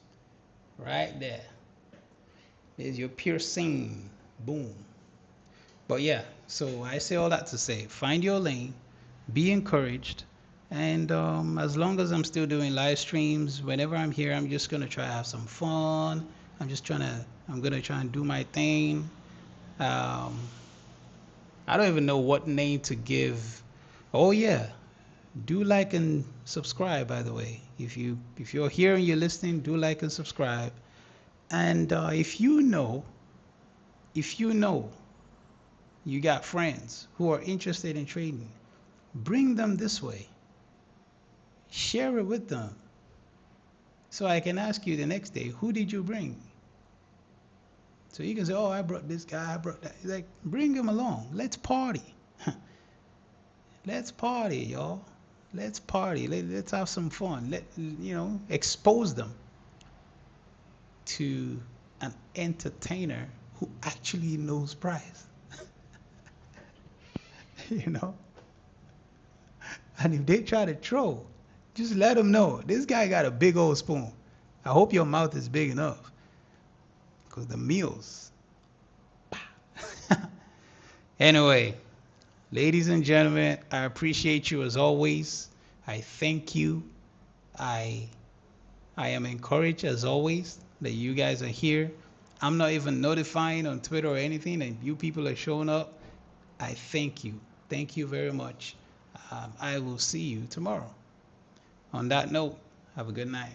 right there. There's your piercing. Boom. But yeah, so I say all that to say, find your lane, be encouraged, and as long as I'm still doing live streams, whenever I'm here, I'm just gonna try to have some fun. I'm gonna try and do my thing. I don't even know what name to give. Oh yeah, do like and subscribe, by the way. If you're here and you're listening, do like and subscribe. And if you know you got friends who are interested in trading, bring them this way. Share it with them. So I can ask you the next day, who did you bring? So you can say, oh, I brought this guy, I brought that. He's like, bring him along. Let's party. Let's party, y'all. Let's party. Let's have some fun. Expose them to an entertainer who actually knows price. And if they try to troll, just let them know, this guy got a big old spoon. I hope your mouth is big enough, because the meals. Anyway, ladies and gentlemen, I appreciate you as always. I thank you. I am encouraged as always that you guys are here. I'm not even notifying on Twitter or anything, and you people are showing up. I thank you. Thank you very much. I will see you tomorrow. On that note, have a good night.